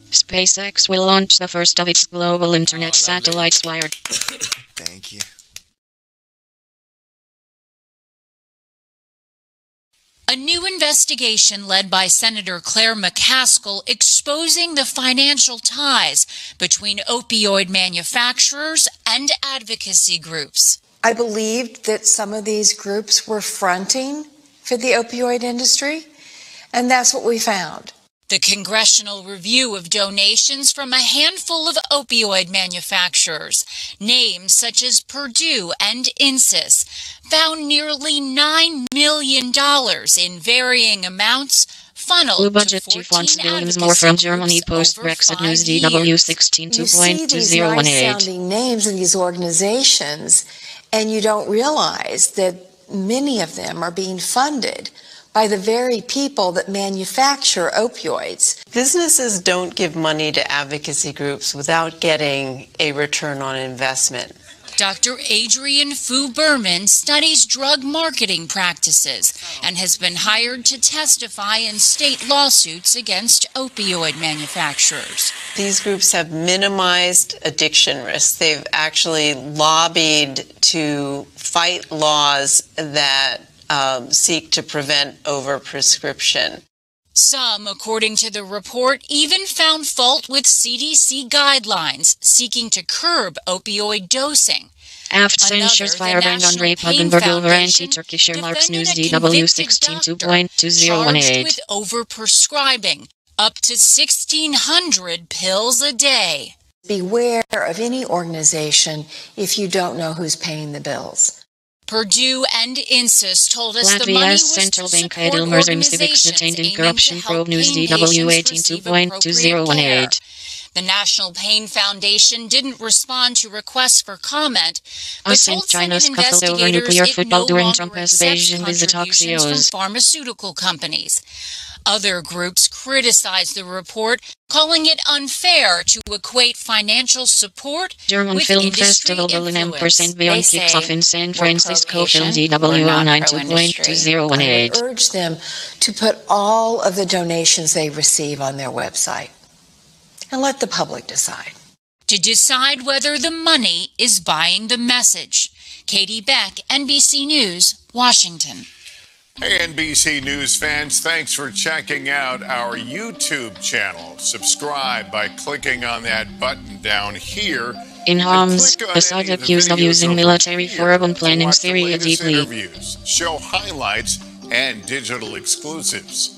A: SpaceX will launch the first of its global internet satellites wired.
B: Thank you.
C: A new investigation led by Senator Claire McCaskill exposing the financial ties between opioid manufacturers and advocacy groups.
D: I believed that some of these groups were fronting for the opioid industry, and that's what we found.
C: The congressional review of donations from a handful of opioid manufacturers, names such as Purdue and Insys, found nearly $9 million in varying amounts funneled
A: budget
C: to 14
A: wants billions more from Germany post-Brexit news DW 16.2018.
D: You see these nice-sounding names in these organizations, and you don't realize that many of them are being funded by the very people that manufacture opioids.
E: Businesses don't give money to advocacy groups without getting a return on investment.
C: Dr. Adrian Fu Berman studies drug marketing practices and has been hired to testify in state lawsuits against opioid manufacturers.
E: These groups have minimized addiction risk. They've actually lobbied to fight laws that seek to prevent overprescription.
C: Some, according to the report, even found fault with CDC guidelines seeking to curb opioid dosing.
A: Aft censures firebrand on rape Hagenberg over anti-Turkish earmarks news DW 16.2018.
C: Charged with overprescribing up to 1,600 pills a day.
D: Beware of any organization if you don't know who's paying the bills.
C: Purdue and Insys told us the money
A: Latvia's
C: was
A: central
C: to
A: bank
C: support
A: Edelmers and civics detained in
C: organizations
A: corruption
C: aiming to help
A: probe news
C: pain
A: DW
C: patients receive appropriate
A: 18.2018.
C: The National Pain Foundation didn't respond to requests for comment, but
A: Us
C: told
A: and China's
C: Senate
A: coupled over
C: investigators
A: nuclear
C: it
A: football
C: no
A: during
C: longer
A: Trump's
C: accepts
A: Beijing visit
C: contributions from
A: Axios.
C: pharmaceutical companies. Other groups criticized the report, calling it unfair to equate financial support
A: German
C: with
A: Film
C: industry
A: Festival Berlin
C: influence.
A: M% Beyond kicks off in San Francisco Film DW 92.2018.
D: I would urge them to put all of the donations they receive on their website and let the public decide.
C: To decide whether the money is buying the message. Katie Beck, NBC News, Washington.
O: Hey, NBC News fans, thanks for checking out our YouTube channel. Subscribe by clicking on that button down here.
A: In Homs, Assad accused of using military for urban planning Syria deeply.
O: Interviews, show highlights, and digital exclusives.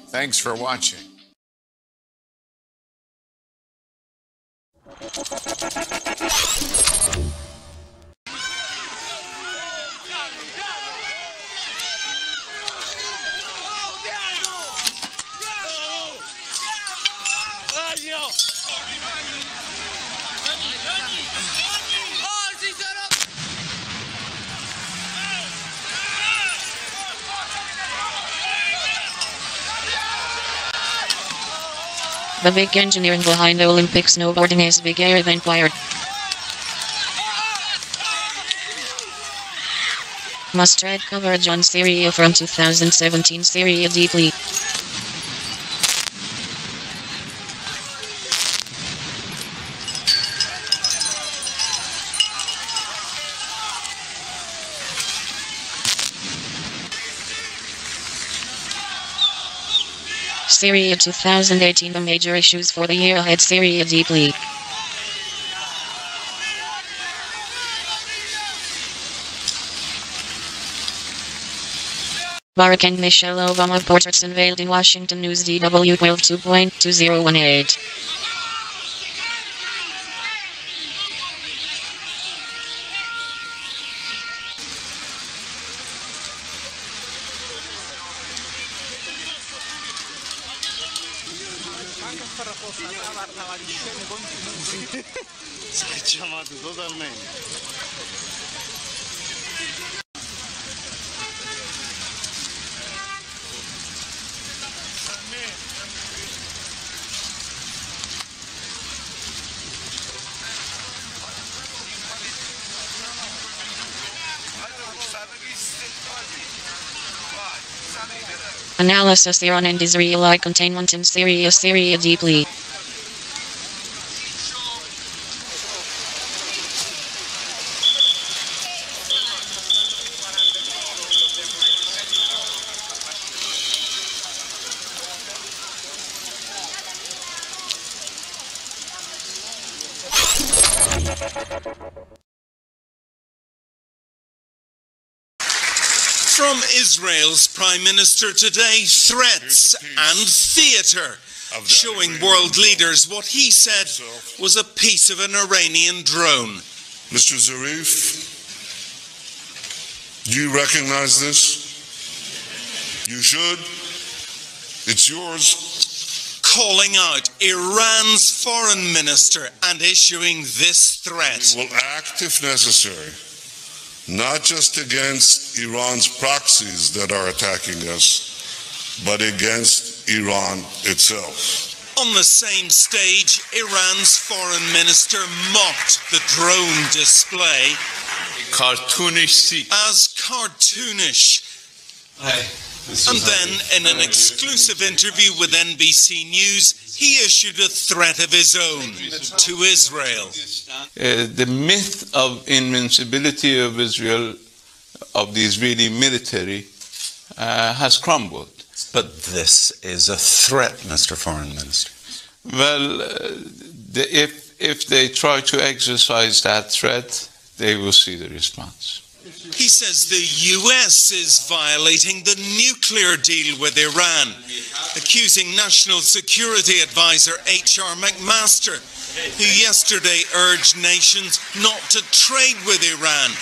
O: Thanks for watching.
A: The big engineering behind the Olympic snowboarding is bigger than wired. Must-read coverage on Syria from 2017. Syria deeply. Syria 2018. The major issues for the year ahead. Syria deeply. Barack and Michelle Obama portraits unveiled in Washington News DW 12 2.2018. Analysis Iran and Israeli containment in Syria. Syria deeply.
F: From Israel's Prime Minister today, threats and theatre, showing world leaders what he said was a piece of an Iranian drone.
H: Mr. Zarif, do you recognize this? You should. It's yours.
F: Calling out Iran's foreign minister and issuing this threat.
H: We will act if necessary. Not just against Iran's proxies that are attacking us, but against Iran itself.
F: On the same stage, Iran's foreign minister mocked the drone display as cartoonish. And then, in an exclusive interview with NBC News, he issued a threat of his own to Israel.
I: The myth of invincibility of Israel, of the Israeli military, has crumbled.
X: But this is a threat, Mr. Foreign Minister.
I: Well, if they try to exercise that threat, they will see the response.
F: He says the US is violating the nuclear deal with Iran, accusing National Security Advisor H.R. McMaster, who yesterday urged nations not to trade with Iran,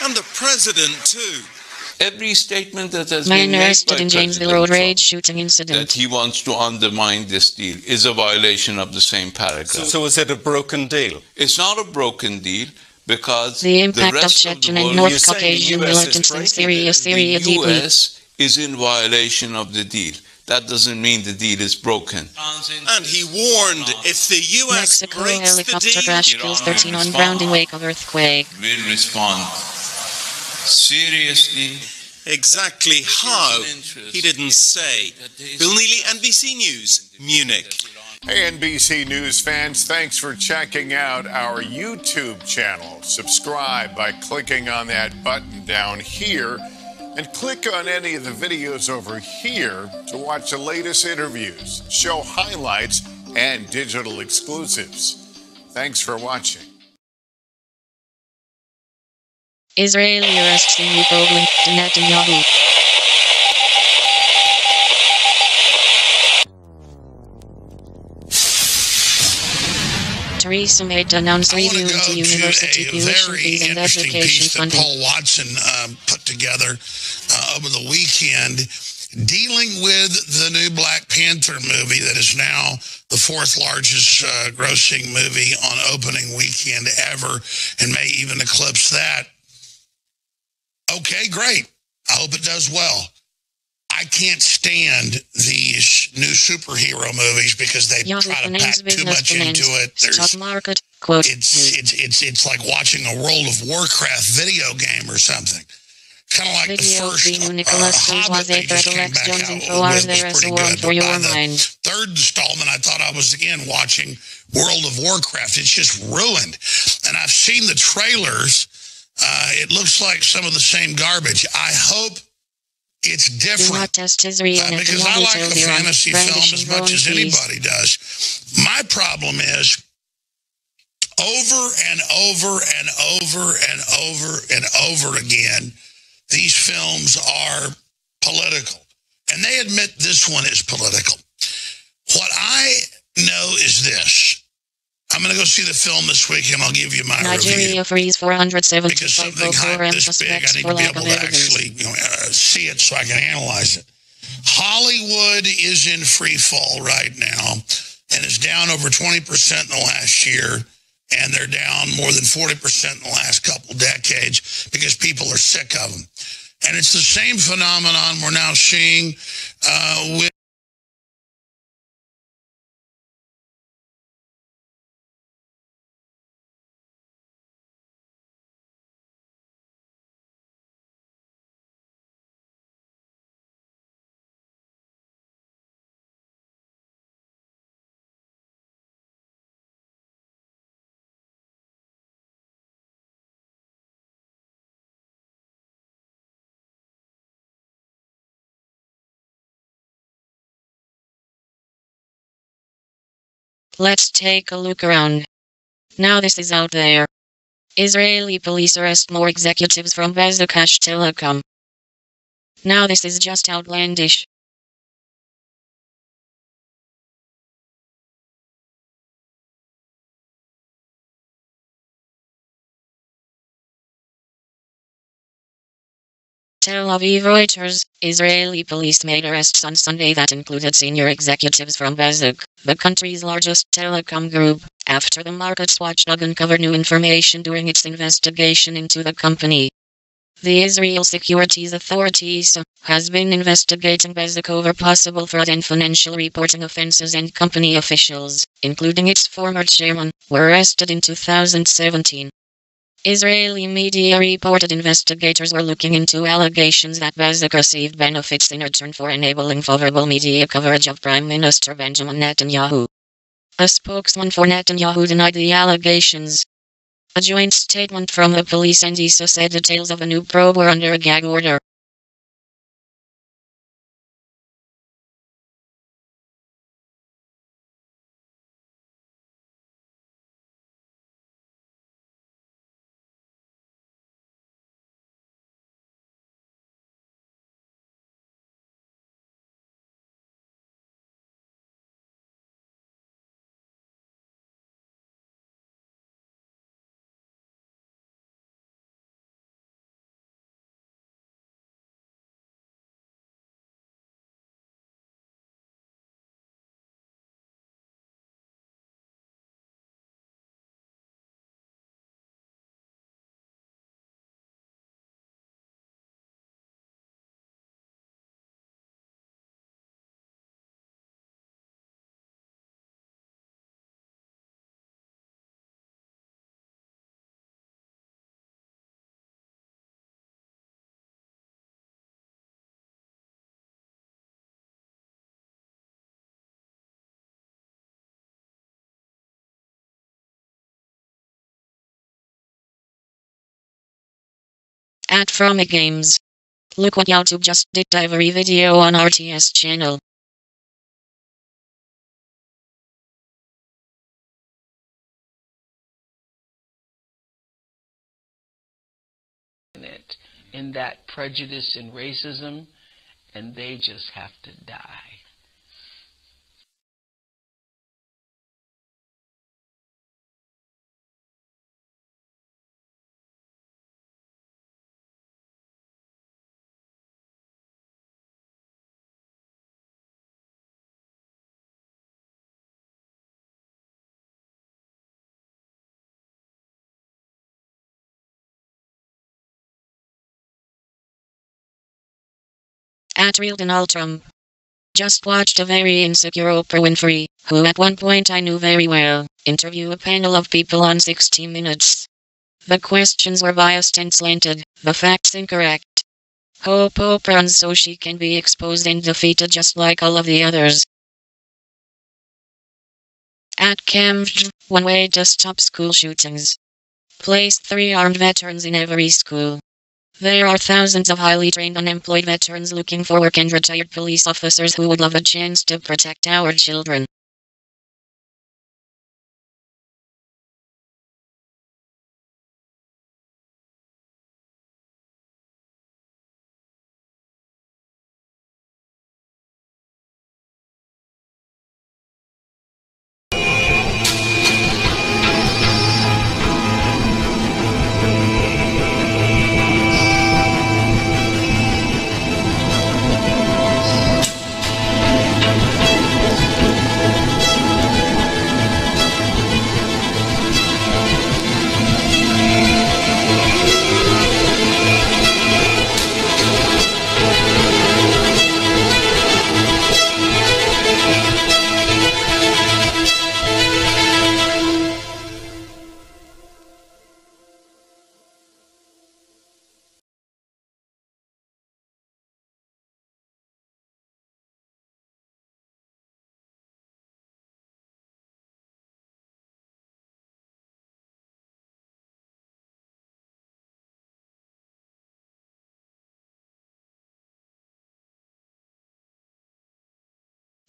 F: and the president too.
I: Every statement that has
A: Man
I: been made
A: arrested
I: by
A: in Janesville
I: President
A: Road
I: Trump
A: rage shooting incident.
I: that he wants to undermine this deal is a violation of the same paragraph.
X: So is it a broken deal?
I: It's not a broken deal, because
A: The impact
I: the
A: of
I: rest
A: Chechen
I: of the
A: and
I: world,
A: North Caucasian militants in Syria. Syria
I: the
A: deeply.
I: US is in violation of the deal. That doesn't mean the deal is broken.
F: And he warned if the US
A: Mexico
F: breaks the
A: helicopter
F: deal,
A: crash kills 13 on ground in wake of earthquake.
I: We'll respond seriously.
F: Exactly how, he didn't say. Bill Neely, NBC News, Munich.
O: Hey, NBC News fans, thanks for checking out our YouTube channel. Subscribe by clicking on that button down here and click on any of the videos over here to watch the latest interviews, show highlights, and digital exclusives. Thanks for watching.
A: Israeli arrests in Ukraine to Netanyahu. Theresa May announced review into university tuition fees and education funding.
Y: Paul Watson put together over the weekend, dealing with the new Black Panther movie that is now the fourth largest grossing movie on opening weekend ever and may even eclipse that. Okay, great. I hope it does well. I can't stand these new superhero movies because they try to pack too much into it.
A: Stock market, quote,
Y: it's like watching a World of Warcraft video game or something. Kind of like the first Hobbit they just came back out with was pretty good. But by the third installment, I thought I was again watching World of Warcraft. It's just ruined. And I've seen the trailers. It looks like some of the same garbage. I hope it's different because I like a fantasy film as much as anybody does. My problem is over and over and over and over and over again, these films are political. And they admit this one is political. What I know is this. I'm going to go see the film this week, and I'll give you my
A: Nigeria
Y: review.
A: frees 475
Y: because something hyped this big, I need to be able to actually see it so I can analyze it. Hollywood is in free fall right now and is down over 20% in the last year, and they're down more than 40% in the last couple decades because people are sick of them. And it's the same phenomenon we're now seeing with
A: Let's take a look around. Now this is out there. Israeli police arrest more executives from Bazakash Telecom. Now this is just outlandish. Tel Aviv Reuters, Israeli police made arrests on Sunday that included senior executives from Bazak, the country's largest telecom group, after the market's watchdog uncovered new information during its investigation into the company. The Israel Securities Authority has been investigating Bazak over possible fraud and financial reporting offenses, and company officials, including its former chairman, were arrested in 2017. Israeli media reported investigators were looking into allegations that Bazak received benefits in return for enabling favorable media coverage of Prime Minister Benjamin Netanyahu. A spokesman for Netanyahu denied the allegations. A joint statement from the police and ISO said details of a new probe were under a gag order. At From a Games. Look what YouTube just did to every video on RTS channel.
G: In that prejudice and racism, and they just have to die.
A: At Real Donald Trump. Just watched a very insecure Oprah Winfrey, who at one point I knew very well, interview a panel of people on 60 Minutes. The questions were biased and slanted, the facts incorrect. Hope Oprah runs so she can be exposed and defeated just like all of the others. At Camp, one way to stop school shootings. Place 3 armed veterans in every school. There are thousands of highly trained unemployed veterans looking for work and retired police officers who would love a chance to protect our children.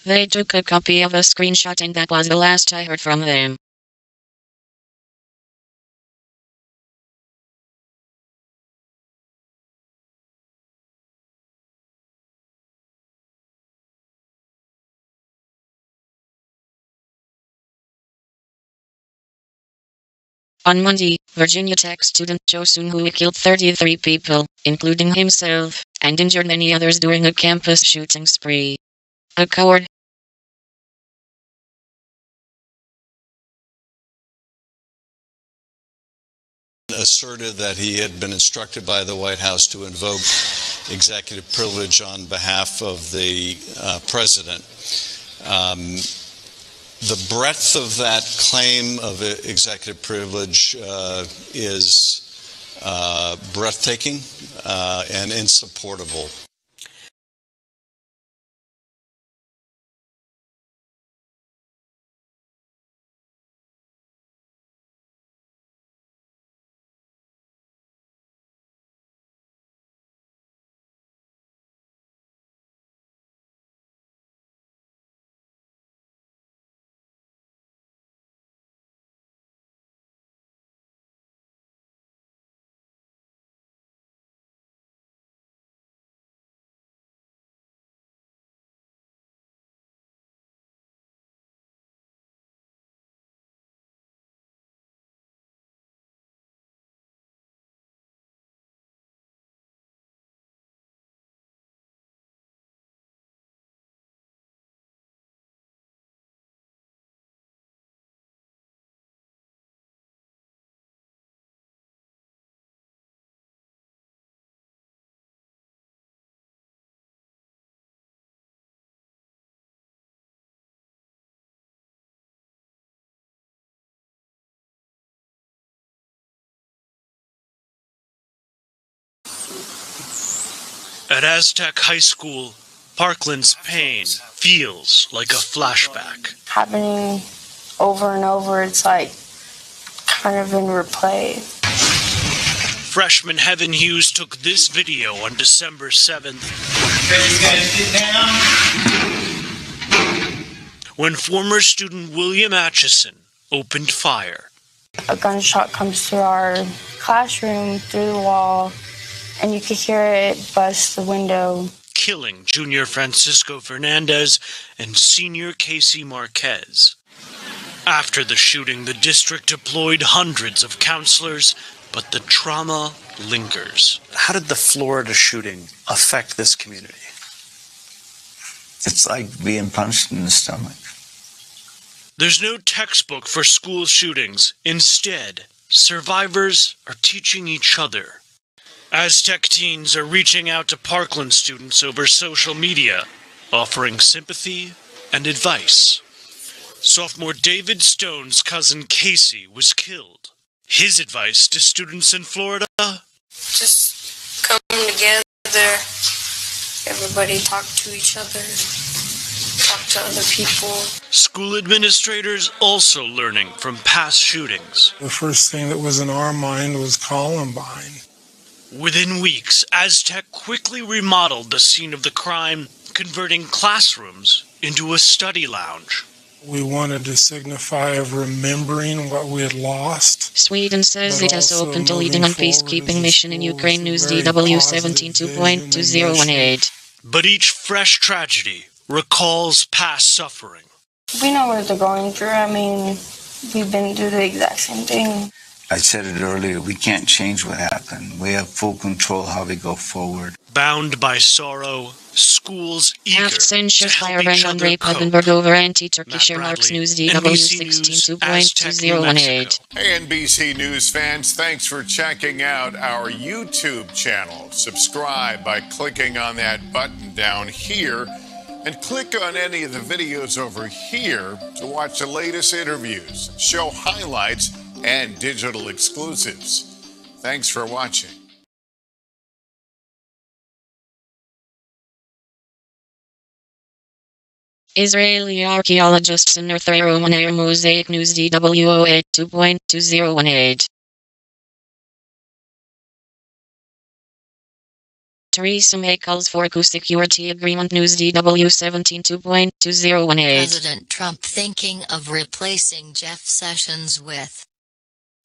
A: They took a copy of a screenshot and that was the last I heard from them. On Monday, Virginia Tech student Joe Soon-Hui killed 33 people, including himself, and injured many others during a campus shooting spree. A coward.
X: Asserted that he had been instructed by the White House to invoke executive privilege on behalf of the president. The breadth of that claim of executive privilege is breathtaking and insupportable.
J: At Aztec High School, Parkland's pain feels like a flashback.
L: Happening over and over, it's like kind of in replay.
J: Freshman Heaven Hughes took this video on December 7th.
M: Sit down.
J: When former student William Atchison opened fire.
L: A gunshot comes through our classroom, through the wall, and you could hear it bust the window.
J: Killing junior Francisco Fernandez and senior Casey Marquez. After the shooting, the district deployed hundreds of counselors, but the trauma lingers.
N: How did the Florida shooting affect this community?
M: It's like being punched in the stomach.
J: There's no textbook for school shootings. Instead, survivors are teaching each other. Aztec teens are reaching out to Parkland students over social media, offering sympathy and advice. Sophomore David Stone's cousin Casey was killed. His advice to students in Florida?
L: Just come together, everybody talk to each other, talk to other people.
J: School administrators also learning from past shootings.
K: The first thing that was in our mind was Columbine.
J: Within weeks, Aztec quickly remodeled the scene of the crime, converting classrooms into a study lounge.
K: We wanted to signify of remembering what we had lost.
A: Sweden says it has opened a leading on peacekeeping mission in Ukraine. News DW 17:2.2018.
J: But each fresh tragedy recalls past suffering.
L: We know what they're going through. I mean, we've been through the exact same thing.
M: I said it earlier, we can't change what happened. We have full control how we go forward.
J: Bound by sorrow, schools eager
A: Censure
J: to help
A: firing
J: each
A: on
J: other
A: rape
J: cope.
A: Edinburgh over anti-Turkish
J: Matt
A: remarks.
J: Bradley,
A: News DW
J: NBC News,
A: 16:2.2018.
O: Hey, NBC News fans, thanks for checking out our YouTube channel. Subscribe by clicking on that button down here and click on any of the videos over here to watch the latest interviews, show highlights, and digital exclusives. Thanks for watching.
A: Israeli archaeologists unearth a Roman era mosaic. News DW 082.2018. Theresa May calls for a security agreement. News DW 17:2.2018.
P: President Trump thinking of replacing Jeff Sessions with.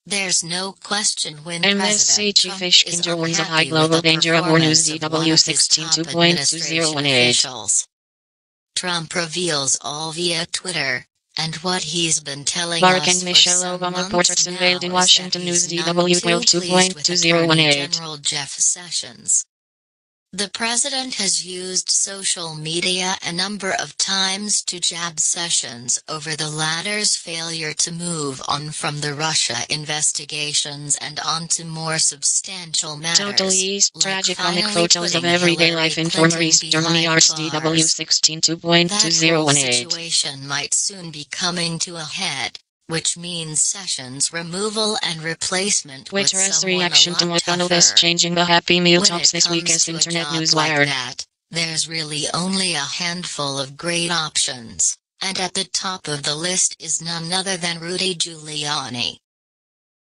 P: There's no question when
A: MSC
P: President
A: Chief
P: Trump is
A: Ishkinder warns of high
P: unhappy
A: global
P: with the
A: danger of war. News
P: performance of one
A: DW
P: of his top
A: 16:2.2018.
P: administration officials. Trump reveals all via Twitter, and what he's been telling
A: Barack
P: us
A: and
P: for
A: Michelle
P: some
A: Obama
P: months
A: portraits
P: now
A: unveiled in
P: is
A: Washington.
P: that
A: News
P: he's
A: DW
P: none too pleased with Attorney
A: 12:2.2018.
P: General Jeff Sessions. The president has used social media a number of times to jab Sessions over the latter's failure to move on from the Russia investigations and onto more substantial matters.
A: Totally East
P: like
A: tragicomic
P: finally
A: photos of
P: putting
A: everyday
P: Hillary
A: life in former
P: Clinton
A: East Germany.
P: behind
A: Ars DW
P: bars. That whole
A: 16:2.2018.
P: situation might soon be coming to a head, which means Sessions' removal and replacement with
A: Twitter's
P: someone
A: reaction to
P: a lot
A: McDonald's
P: tougher.
A: changing the Happy Meal
P: When
A: tops
P: it
A: this week
P: comes
A: as
P: to a
A: Internet
P: job
A: News
P: like
A: wired.
P: that, there's really only a handful of great options, and at the top of the list is none other than Rudy Giuliani.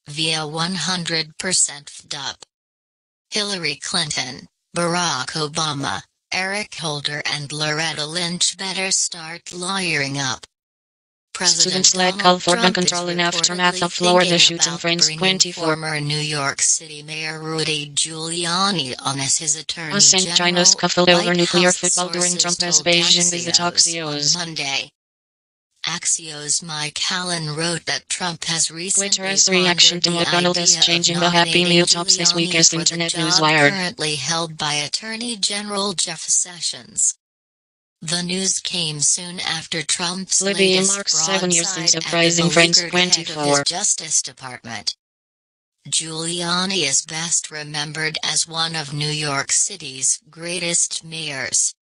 P: Via 100% FDUP. Hillary Clinton, Barack Obama, Eric Holder and Loretta Lynch better start lawyering up.
A: Students led call for gun control in aftermath of Florida shooting. Friends 24.
P: Former New York City Mayor Rudy Giuliani on as his attorney
A: Since
P: general.
A: China scuffled over
P: White
A: nuclear
P: House
A: football during
P: sources
A: Trump's
P: told
A: Beijing visit.
P: Axios on Monday. Axios' Mike Allen wrote that Trump has recently
A: Twitter's reaction to
P: pondered the
A: McDonald's
P: idea of
A: changing the Happy Meal
P: nominating
A: tops this week
P: Giuliani
A: as
P: for the
A: Internet
P: job
A: News wired.
P: currently held by Attorney General Jeff Sessions. The news came soon after Trump's
A: Libya
P: latest
A: marks 7 years since
P: broadside at
A: uprising.
P: the
A: Friends
P: beleaguered head of
A: 24.
P: his Justice Department. Giuliani is best remembered as one of New York City's greatest mayors.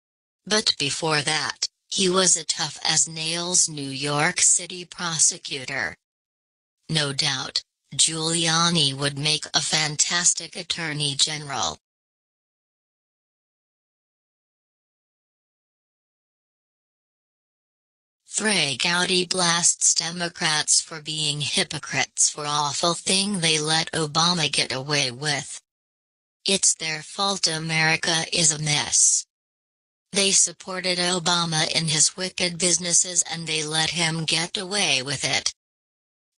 P: But before that, he was a tough-as-nails New York City prosecutor. No doubt, Giuliani would make a fantastic attorney general. Trey Gowdy blasts Democrats for being hypocrites for awful thing they let Obama get away with. It's their fault America is a mess. They supported Obama in his wicked businesses and they let him get away with it.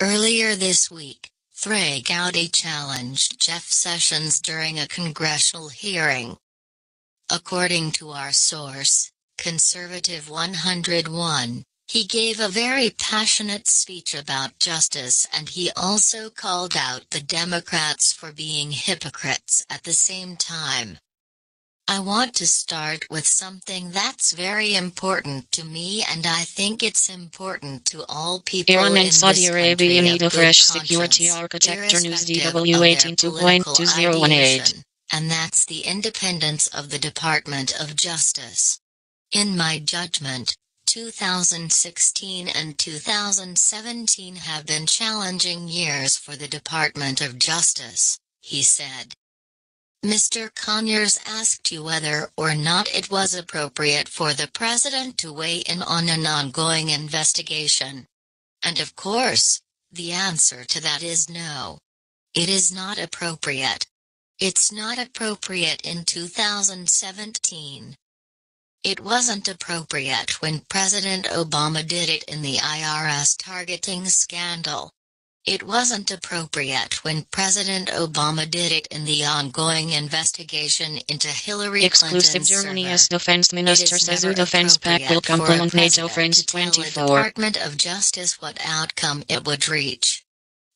P: Earlier this week, Trey Gowdy challenged Jeff Sessions during a congressional hearing. According to our source, Conservative 101, he gave a very passionate speech about justice and he also called out the Democrats for being hypocrites at the same time. I want to start with something that's very important to me and I think it's important to all people
A: Iran
P: in
A: and Saudi
P: this
A: Arabia
P: country
A: need
P: of
A: a fresh
P: good
A: security
P: conscience,
A: architecture. News
P: irrespective
A: DW
P: of their
A: 18:2.2018.
P: political ideation. and that's the independence of the Department of Justice. In my judgment, 2016 and 2017 have been challenging years for the Department of Justice, he said. Mr. Conyers asked you whether or not it was appropriate for the president to weigh in on an ongoing investigation. And of course, the answer to that is no. It is not appropriate. It's not appropriate in 2017. It wasn't appropriate when President Obama did it in the IRS targeting scandal. It wasn't appropriate when President Obama did it in the ongoing investigation into Hillary
A: Exclusive
P: Clinton's
A: Germany's
P: server.
A: defense minister
P: It is
A: says
P: never
A: the defense pact will
P: appropriate for a
A: complement NATO
P: president
A: Friends
P: to tell a
A: 24.
P: Department of Justice what outcome it would reach.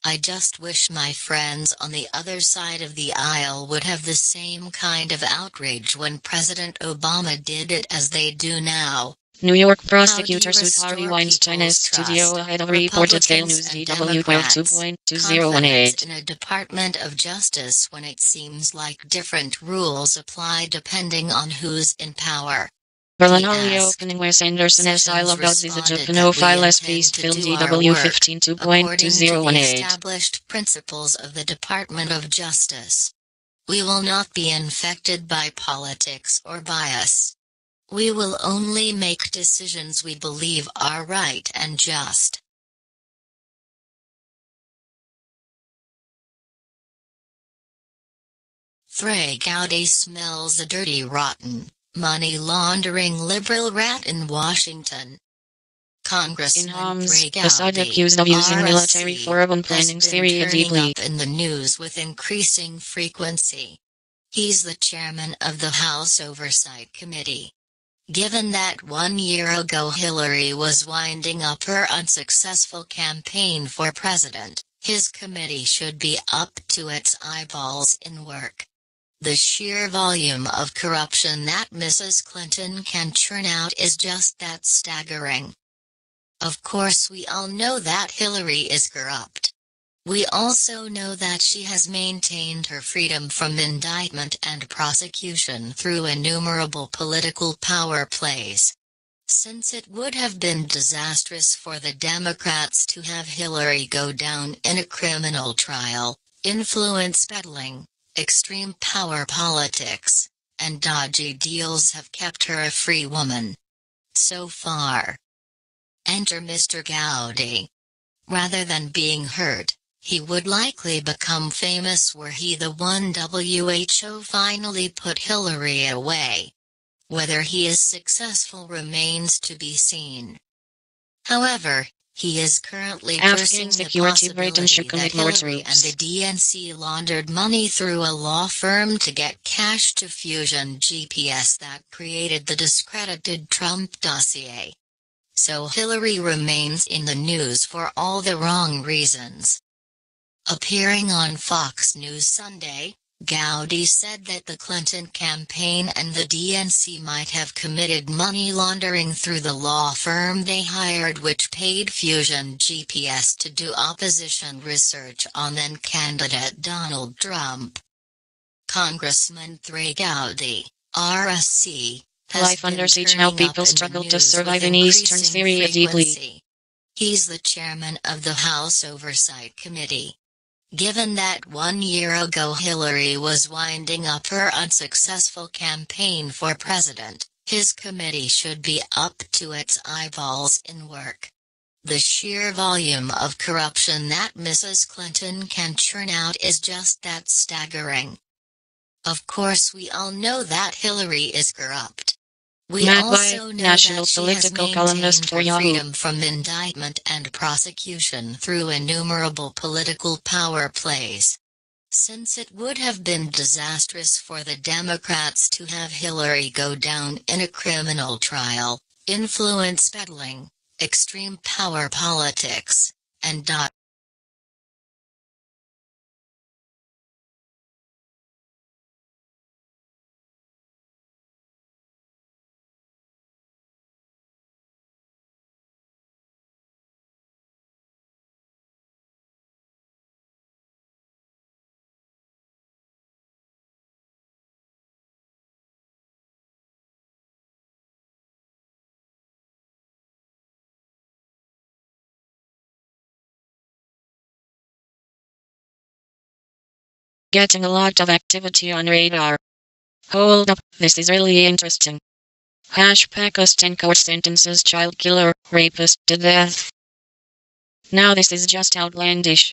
P: I just wish my friends on the other side of the aisle would have the same kind of outrage when President Obama did it as they do now.
A: New York
P: How do you
A: prosecutors with
P: restore
A: Harvey Weinstein's
P: people's
A: studio
P: trust?
A: ahead of reported Gale News
P: Republicans and
A: DW
P: Democrats,
A: 2.2018.
P: confidence in a Department of Justice when it seems like different rules apply depending on who's in power.
A: Berlinale
P: asked.
A: opening Wes Anderson as I
P: Sessions
A: Love Dogs is a
P: responded
A: Japanophile
P: that we
A: feast
P: intend
A: film
P: to do our
A: DW
P: work
A: 15
P: according to the
A: 2.2018.
P: established principles of the Department of Justice. We will not be infected by politics or bias. We will only make decisions we believe are right and just. Frey Gowdy smells a dirty rotten, money laundering liberal rat in Washington. Congressman Frey
A: Assad
P: Gowdy,
A: accused of using military
P: RSC,
A: for urban
P: has
A: planning
P: been
A: Syria
P: turning
A: deeply.
P: up in the news with increasing frequency. He's the chairman of the House Oversight Committee. Given that 1 year ago Hillary was winding up her unsuccessful campaign for president, his committee should be up to its eyeballs in work. The sheer volume of corruption that Mrs. Clinton can churn out is just that staggering. Of course we all know that Hillary is corrupt. We also know that she has maintained her freedom from indictment and prosecution through innumerable political power plays. Since it would have been disastrous for the Democrats to have Hillary go down in a criminal trial, influence peddling, extreme power politics, and dodgy deals have kept her a free woman. So far. Enter Mr. Gowdy. Rather than being hurt, he would likely become famous were he the one WHO finally put Hillary away. Whether he is successful remains to be seen. However, he is currently
A: Afghan
P: pursuing the
A: security Britain should
P: possibility that
A: commit more
P: Hillary and
A: troops.
P: the DNC laundered money through a law firm to get cash to Fusion GPS that created the discredited Trump dossier. So Hillary remains in the news for all the wrong reasons. Appearing on Fox News Sunday, Gowdy said that the Clinton campaign and the DNC might have committed money laundering through the law firm they hired, which paid Fusion GPS to do opposition research on then-candidate Donald Trump. Congressman Frey Gowdy, RSC, has
A: Life
P: been
A: under siege,
P: turning
A: how
P: up
A: people
P: in the
A: struggle to
P: news
A: survive
P: with
A: in eastern
P: increasing
A: Syria deeply.
P: frequency. He's the chairman of the House Oversight Committee. Given that 1 year ago Hillary was winding up her unsuccessful campaign for president, his committee should be up to its eyeballs in work. The sheer volume of corruption that Mrs. Clinton can churn out is just that staggering. Of course we all know that Hillary is corrupt. We
A: Matt
P: also
A: White,
P: know
A: national
P: that she has
A: political columnist
P: maintained
A: for
P: her
A: Yahoo.
P: freedom from indictment and prosecution through innumerable political power plays. Since it would have been disastrous for the Democrats to have Hillary go down in a criminal trial, influence peddling, extreme power politics, and
A: Getting a lot of activity on radar. Hold up, this is really interesting. Pakistan court sentences child killer, rapist to death. Now this is just outlandish.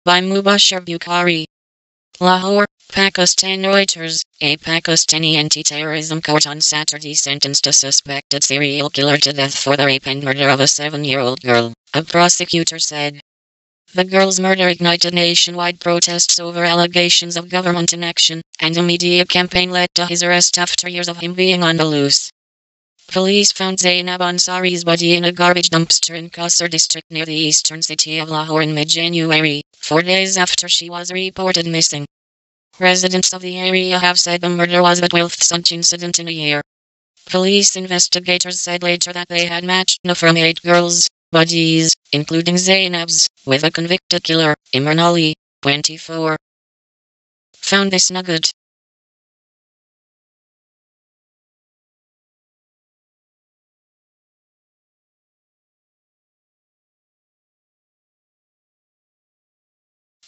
A: By Mubashir Bukhari. Lahore, Pakistan. Reuters, a Pakistani anti-terrorism court on Saturday sentenced a suspected serial killer to death for the rape and murder of a 7-year-old girl, a prosecutor said. The girl's murder ignited nationwide protests over allegations of government inaction, and a media campaign led to his arrest after years of him being on the loose. Police found Zainab Ansari's body in a garbage dumpster in Qasr district near the eastern city of Lahore in mid-January, 4 days after she was reported missing. Residents of the area have said the murder was the 12th such incident in a year. Police investigators said later that they had matched from 8 girls' bodies, including Zainab's, with a convicted killer, Imran Ali, 24. Found this nugget.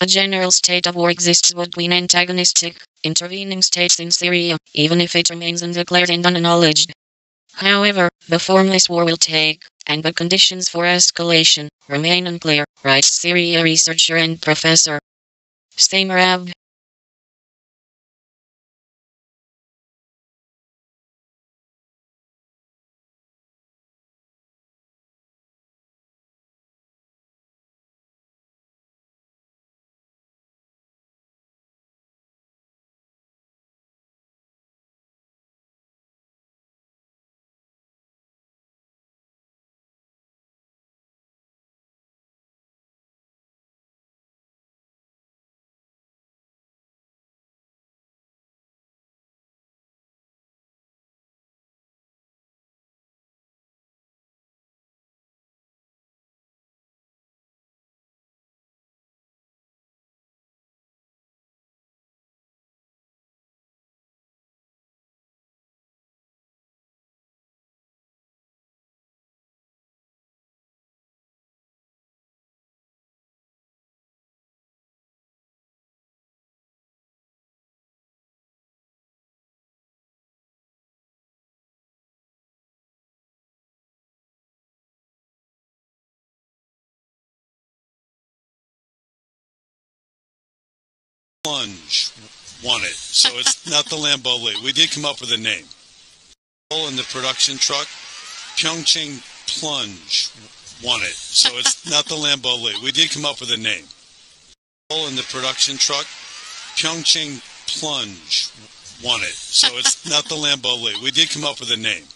A: A general state of war exists between antagonistic, intervening states in Syria, even if it remains undeclared and unacknowledged. However, the form this war will take, and the conditions for escalation, remain unclear, writes Syria researcher and professor Samer Abd.
X: Plunge won it, so it's not the Lambo Lee. We did come up with a name. In the production truck, Pyeongchang Plunge won it, so it's not the Lambo Lee. We did come up with a name. In the production truck, Pyeongchang Plunge won it, so it's not the Lambo Lee. We did come up with a name.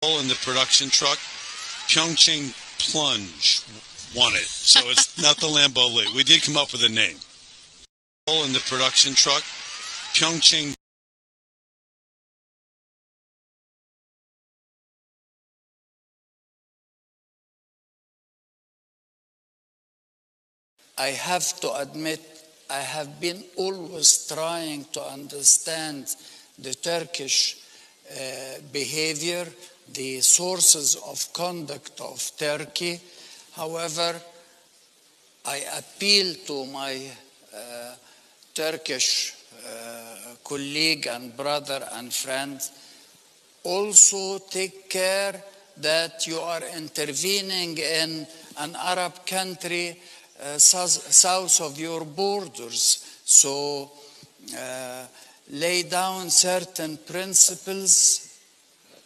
X: In the production truck, Pyeongchang Plunge won it, so it's not the Lambo Lee. We did come up with a name. In the production truck, Pyeongchang.
Q: I have to admit, I have been always trying to understand the Turkish behavior, the sources of conduct of Turkey. However, I appeal to my Turkish colleague and brother and friend, also take care that you are intervening in an Arab country south of your borders. So lay down certain principles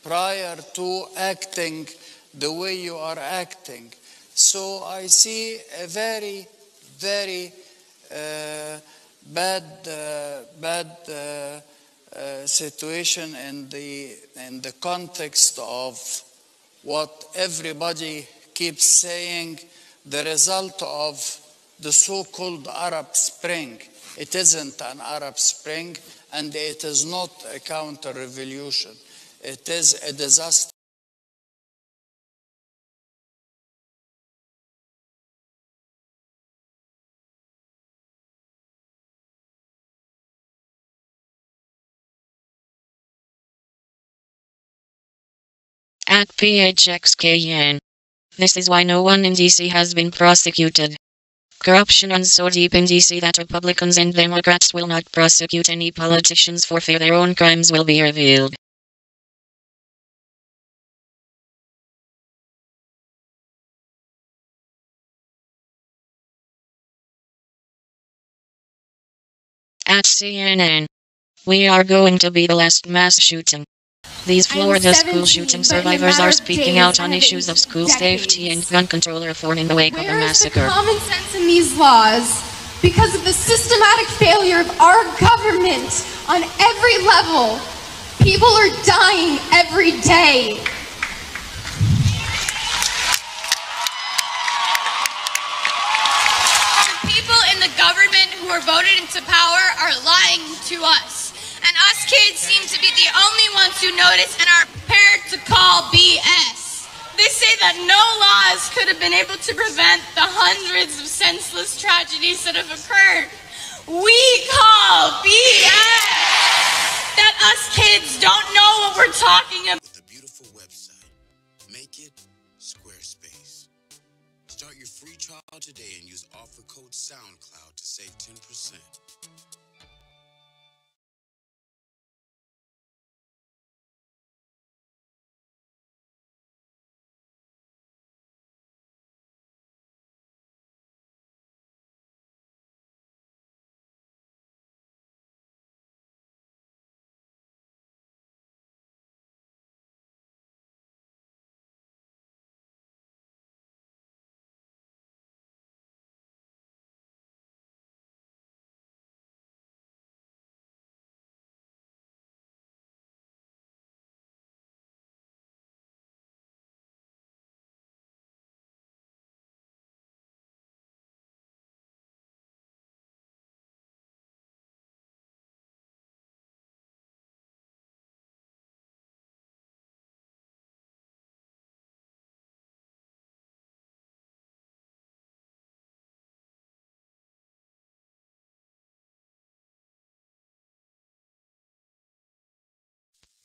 Q: prior to acting the way you are acting. So I see a very, very bad situation in the context of what everybody keeps saying, the result of the so-called Arab Spring. It isn't an Arab Spring, and it is not a counter-revolution. It is a disaster.
A: At PHXKN. This is why no one in DC has been prosecuted. Corruption runs so deep in DC that Republicans and Democrats will not prosecute any politicians for fear their own crimes will be revealed. At CNN. We are going to be the last mass shooting. These Florida school shooting survivors are speaking out on issues of school safety and gun control reform in the wake of the massacre.
R: Where is the common sense in these laws? Because of the systematic failure of our government on every level, people are dying every day.
S: The people in the government who are voted into power are lying to us. And us kids seem to be the only ones who notice and are prepared to call BS. They say that no laws could have been able to prevent the hundreds of senseless tragedies that have occurred. We call BS. That us kids don't know what we're talking about.
T: With a beautiful website, make it Squarespace. Start your free trial today and use offer code SoundCloud to save 10%.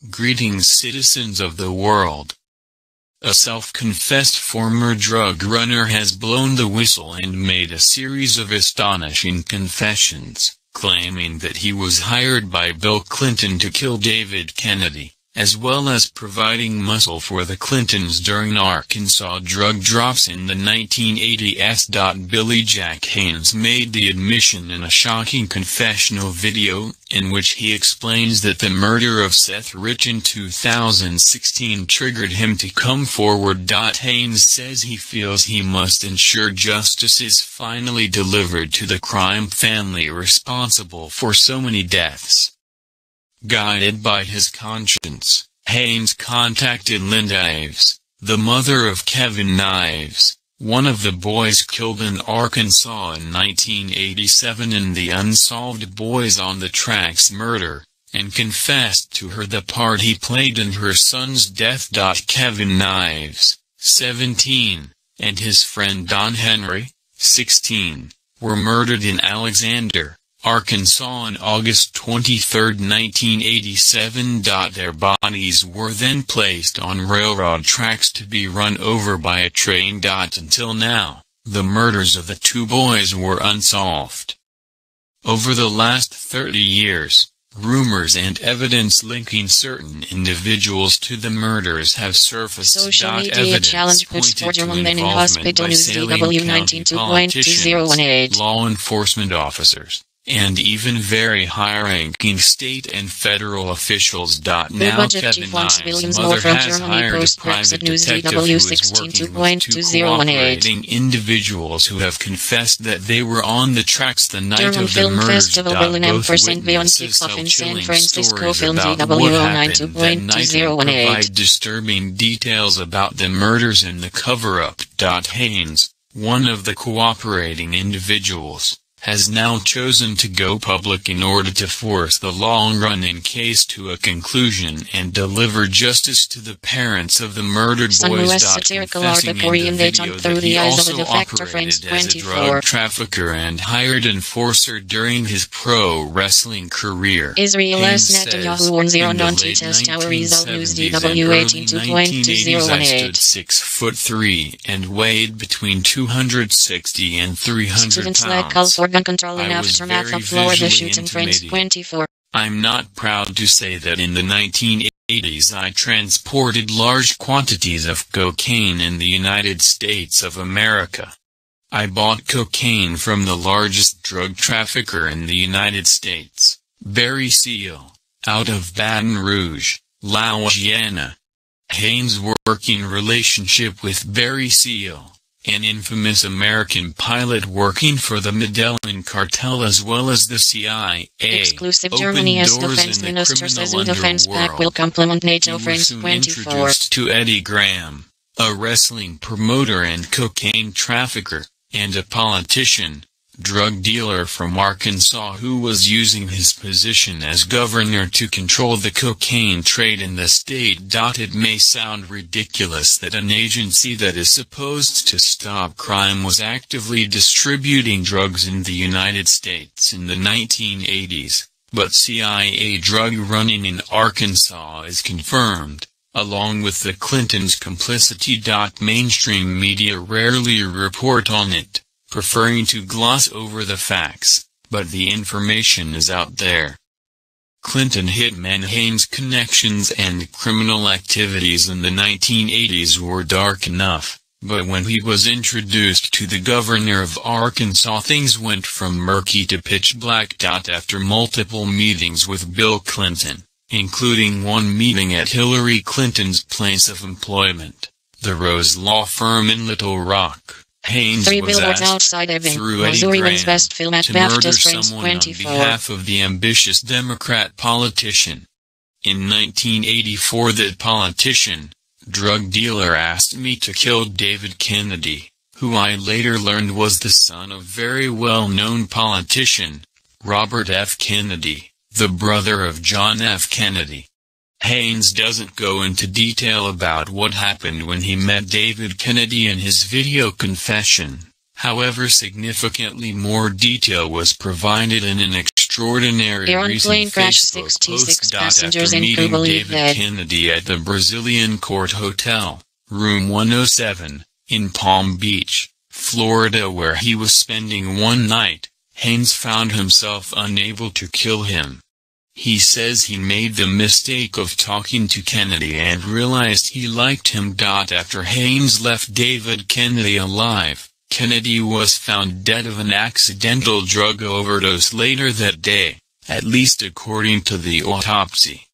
U: Greetings, citizens of the world. A self-confessed former drug runner has blown the whistle and made a series of astonishing confessions, claiming that he was hired by Bill Clinton to kill David Kennedy, as well as providing muscle for the Clintons during Arkansas drug drops in the 1980s. Billy Jack Haynes made the admission in a shocking confessional video, in which he explains that the murder of Seth Rich in 2016 triggered him to come forward. Haynes says he feels he must ensure justice is finally delivered to the crime family responsible for so many deaths. Guided by his conscience, Haynes contacted Linda Ives, the mother of Kevin Ives, one of the boys killed in Arkansas in 1987 in the Unsolved Boys on the Tracks murder, and confessed to her the part he played in her son's death. Kevin Ives, 17, and his friend Don Henry, 16, were murdered in Alexander, Arkansas on August 23, 1987. Their bodies were then placed on railroad tracks to be run over by a train. Until now, the murders of the two boys were unsolved. Over the last 30 years, rumors and evidence linking certain individuals to the murders have surfaced.
A: Social media
U: Evidence
A: challenge puts
U: pointed to
A: women in
U: involvement
A: hospital
U: by
A: news
U: Saline County politicians,
A: 19.2018.
U: law enforcement officers, and even very high-ranking state and federal officials. Now
A: budget
U: Kevin
A: chief wants
U: Ives'
A: billions more
U: mother
A: from
U: has
A: Germany.
U: hired a
A: Post
U: private
A: Brexit News
U: detective
A: DW
U: who is working with two
A: 16.2018.
U: cooperating individuals who have confessed that they were on the tracks the night
A: German
U: of the
A: Film
U: murders.
A: Festival Berlin
U: Both
A: M% Beyond
U: witnesses
A: kicks off
U: tell
A: in San
U: chilling
A: Francisco.
U: stories
A: Film
U: about
A: DW
U: what happened that night and
A: 09.2018.
U: provide disturbing details about the murders and the cover-up. Haynes, one of the cooperating individuals, has now chosen to go public in order to force the long-running case to a conclusion and deliver justice to the parents of the murdered boys.
A: Satirical
U: Confessing
A: article
U: in the video
A: through
U: that
A: the
U: he
A: eyes of a
U: also
A: defector. Frames
U: operated as a
A: 24.
U: drug trafficker and hired enforcer during his pro wrestling career.
A: Israel's
U: Haynes
A: Netanyahu
U: says,
A: warns
U: in
A: Iran
U: the
A: on
U: late
A: test tower result news
U: 1970s and
A: DW
U: early
A: 18
U: 1980s I
A: 2018.
U: stood 6'3" and weighed between 260 and 300
A: Students lack call
U: pounds.
A: for gun control in
U: I was
A: aftermath
U: very
A: of Florida
U: visually
A: shooting. Frames
U: intimidating.
A: 24.
U: I'm not proud to say that in the 1980s I transported large quantities of cocaine in the United States of America. I bought cocaine from the largest drug trafficker in the United States, Barry Seal, out of Baton Rouge, Louisiana. Haynes' working relationship with Barry Seal, an infamous American pilot working for the Medellin cartel as well as the CIA,
A: Exclusive
U: opened
A: Germany's
U: doors
A: defense
U: in the
A: minister says
U: criminal
A: the defense pack will
U: underworld.
A: complement NATO.
U: He was
A: Frames
U: soon
A: 24.
U: introduced to Eddie Graham, a wrestling promoter and cocaine trafficker, and a politician, drug dealer from Arkansas who was using his position as governor to control the cocaine trade in the state. It may sound ridiculous that an agency that is supposed to stop crime was actively distributing drugs in the United States in the 1980s, but CIA drug running in Arkansas is confirmed, along with the Clintons' complicity. Mainstream media rarely report on it, preferring to gloss over the facts, but the information is out there. Clinton hitman Haynes' connections and criminal activities in the 1980s were dark enough, but when he was introduced to the governor of Arkansas things went from murky to pitch black. After multiple meetings with Bill Clinton, including one meeting at Hillary Clinton's place of employment, the Rose Law Firm in Little Rock, Haynes
A: 3
U: was
A: billboards
U: asked,
A: outside Ebbing,
U: through Eddie
A: Missouri,
U: Graham,
A: wins Best Film at
U: to murder
A: BAFTAs. Frames
U: someone on
A: 24.
U: behalf of the ambitious Democrat politician. In 1984 that politician, drug dealer asked me to kill David Kennedy, who I later learned was the son of very well-known politician, Robert F. Kennedy, the brother of John F. Kennedy. Haynes doesn't go into detail about what happened when he met David Kennedy in his video confession. However, significantly more detail was provided in an extraordinary
A: Iran
U: recent
A: plane crashed,
U: Facebook
A: 66
U: post.
A: passengers
U: After
A: in
U: meeting
A: Kuwait
U: David
A: dead.
U: Kennedy at the Brazilian Court Hotel, Room 107, in Palm Beach, Florida, where he was spending one night, Haynes found himself unable to kill him. He says he made the mistake of talking to Kennedy and realized he liked him. After Haynes left David Kennedy alive, Kennedy was found dead of an accidental drug overdose later that day, at least according to the autopsy.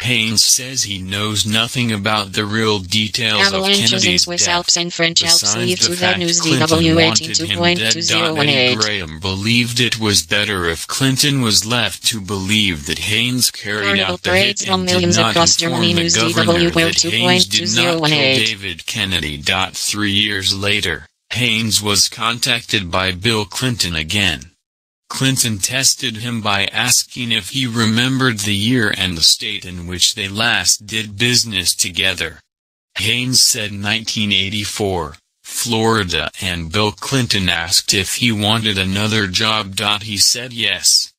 U: Haynes says he knows nothing about the real details of
A: Avalanches in
U: Kennedy's
A: Swiss
U: death.
A: Alps and French Alps
U: Besides
A: leave
U: the
A: to that
U: fact
A: news
U: Clinton
A: DW
U: wanted him dead.
A: 82.2018.
U: Eddie Graham believed it was better if Clinton was left to believe that Haynes carried
A: Carnival
U: out the
A: parades
U: hit
A: from
U: and did
A: millions
U: not
A: across
U: inform
A: Germany.
U: the
A: News
U: governor
A: DW
U: that Haynes did not kill
A: 2.2018.
U: David Kennedy. 3 years later, Haynes was contacted by Bill Clinton again. Clinton tested him by asking if he remembered the year and the state in which they last did business together. Haynes said 1984, Florida, and Bill Clinton asked if he wanted another job. He said yes.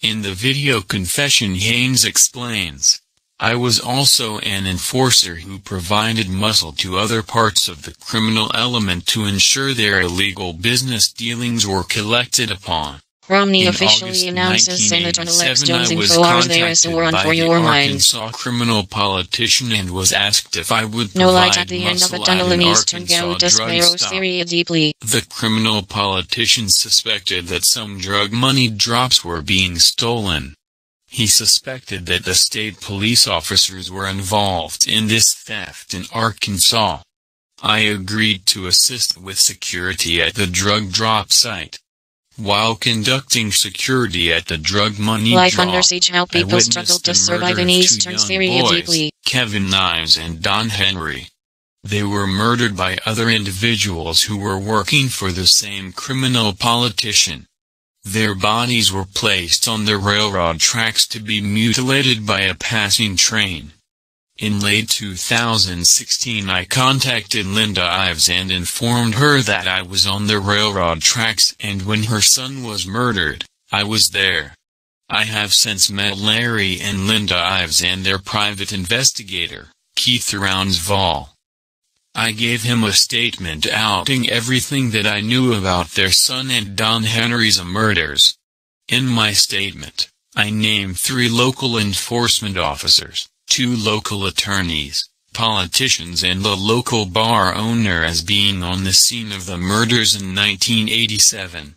U: In the video confession, Haynes explains, "I was also an enforcer who provided muscle to other parts of the criminal element to ensure their illegal business dealings were collected upon."
A: Romney
U: In
A: officially
U: August
A: announces Senator Alex
U: 1987,
A: Jones
U: I
A: in
U: was
A: 4 hours. There is a
U: contacted
A: warrant
U: by
A: for
U: the
A: your mind.
U: Arkansas criminal politician and was asked if I would
A: No light
U: provide
A: at the end of a
U: muscle
A: tunnel
U: at
A: in
U: an
A: eastern
U: Arkansas
A: Ghouta
U: drug
A: Spiro,
U: stop.
A: Syria deeply.
U: The criminal politician suspected that some drug money drops were being stolen. He suspected that the state police officers were involved in this theft in Arkansas. I agreed to assist with security at the drug drop site. While conducting security at the drug money
A: Life
U: drop,
A: under siege, how
U: I
A: people struggle
U: witnessed
A: to
U: the
A: survive
U: murder
A: in
U: of
A: eastern
U: two young
A: Syria
U: boys,
A: deeply.
U: Kevin Nives and Don Henry. They were murdered by other individuals who were working for the same criminal politician. Their bodies were placed on the railroad tracks to be mutilated by a passing train. In late 2016 I contacted Linda Ives and informed her that I was on the railroad tracks, and when her son was murdered, I was there. I have since met Larry and Linda Ives and their private investigator, Keith Rounsval. I gave him a statement outing everything that I knew about their son and Don Henry's murders. In my statement, I named 3 local enforcement officers, 2 local attorneys, politicians and the local bar owner as being on the scene of the murders in 1987.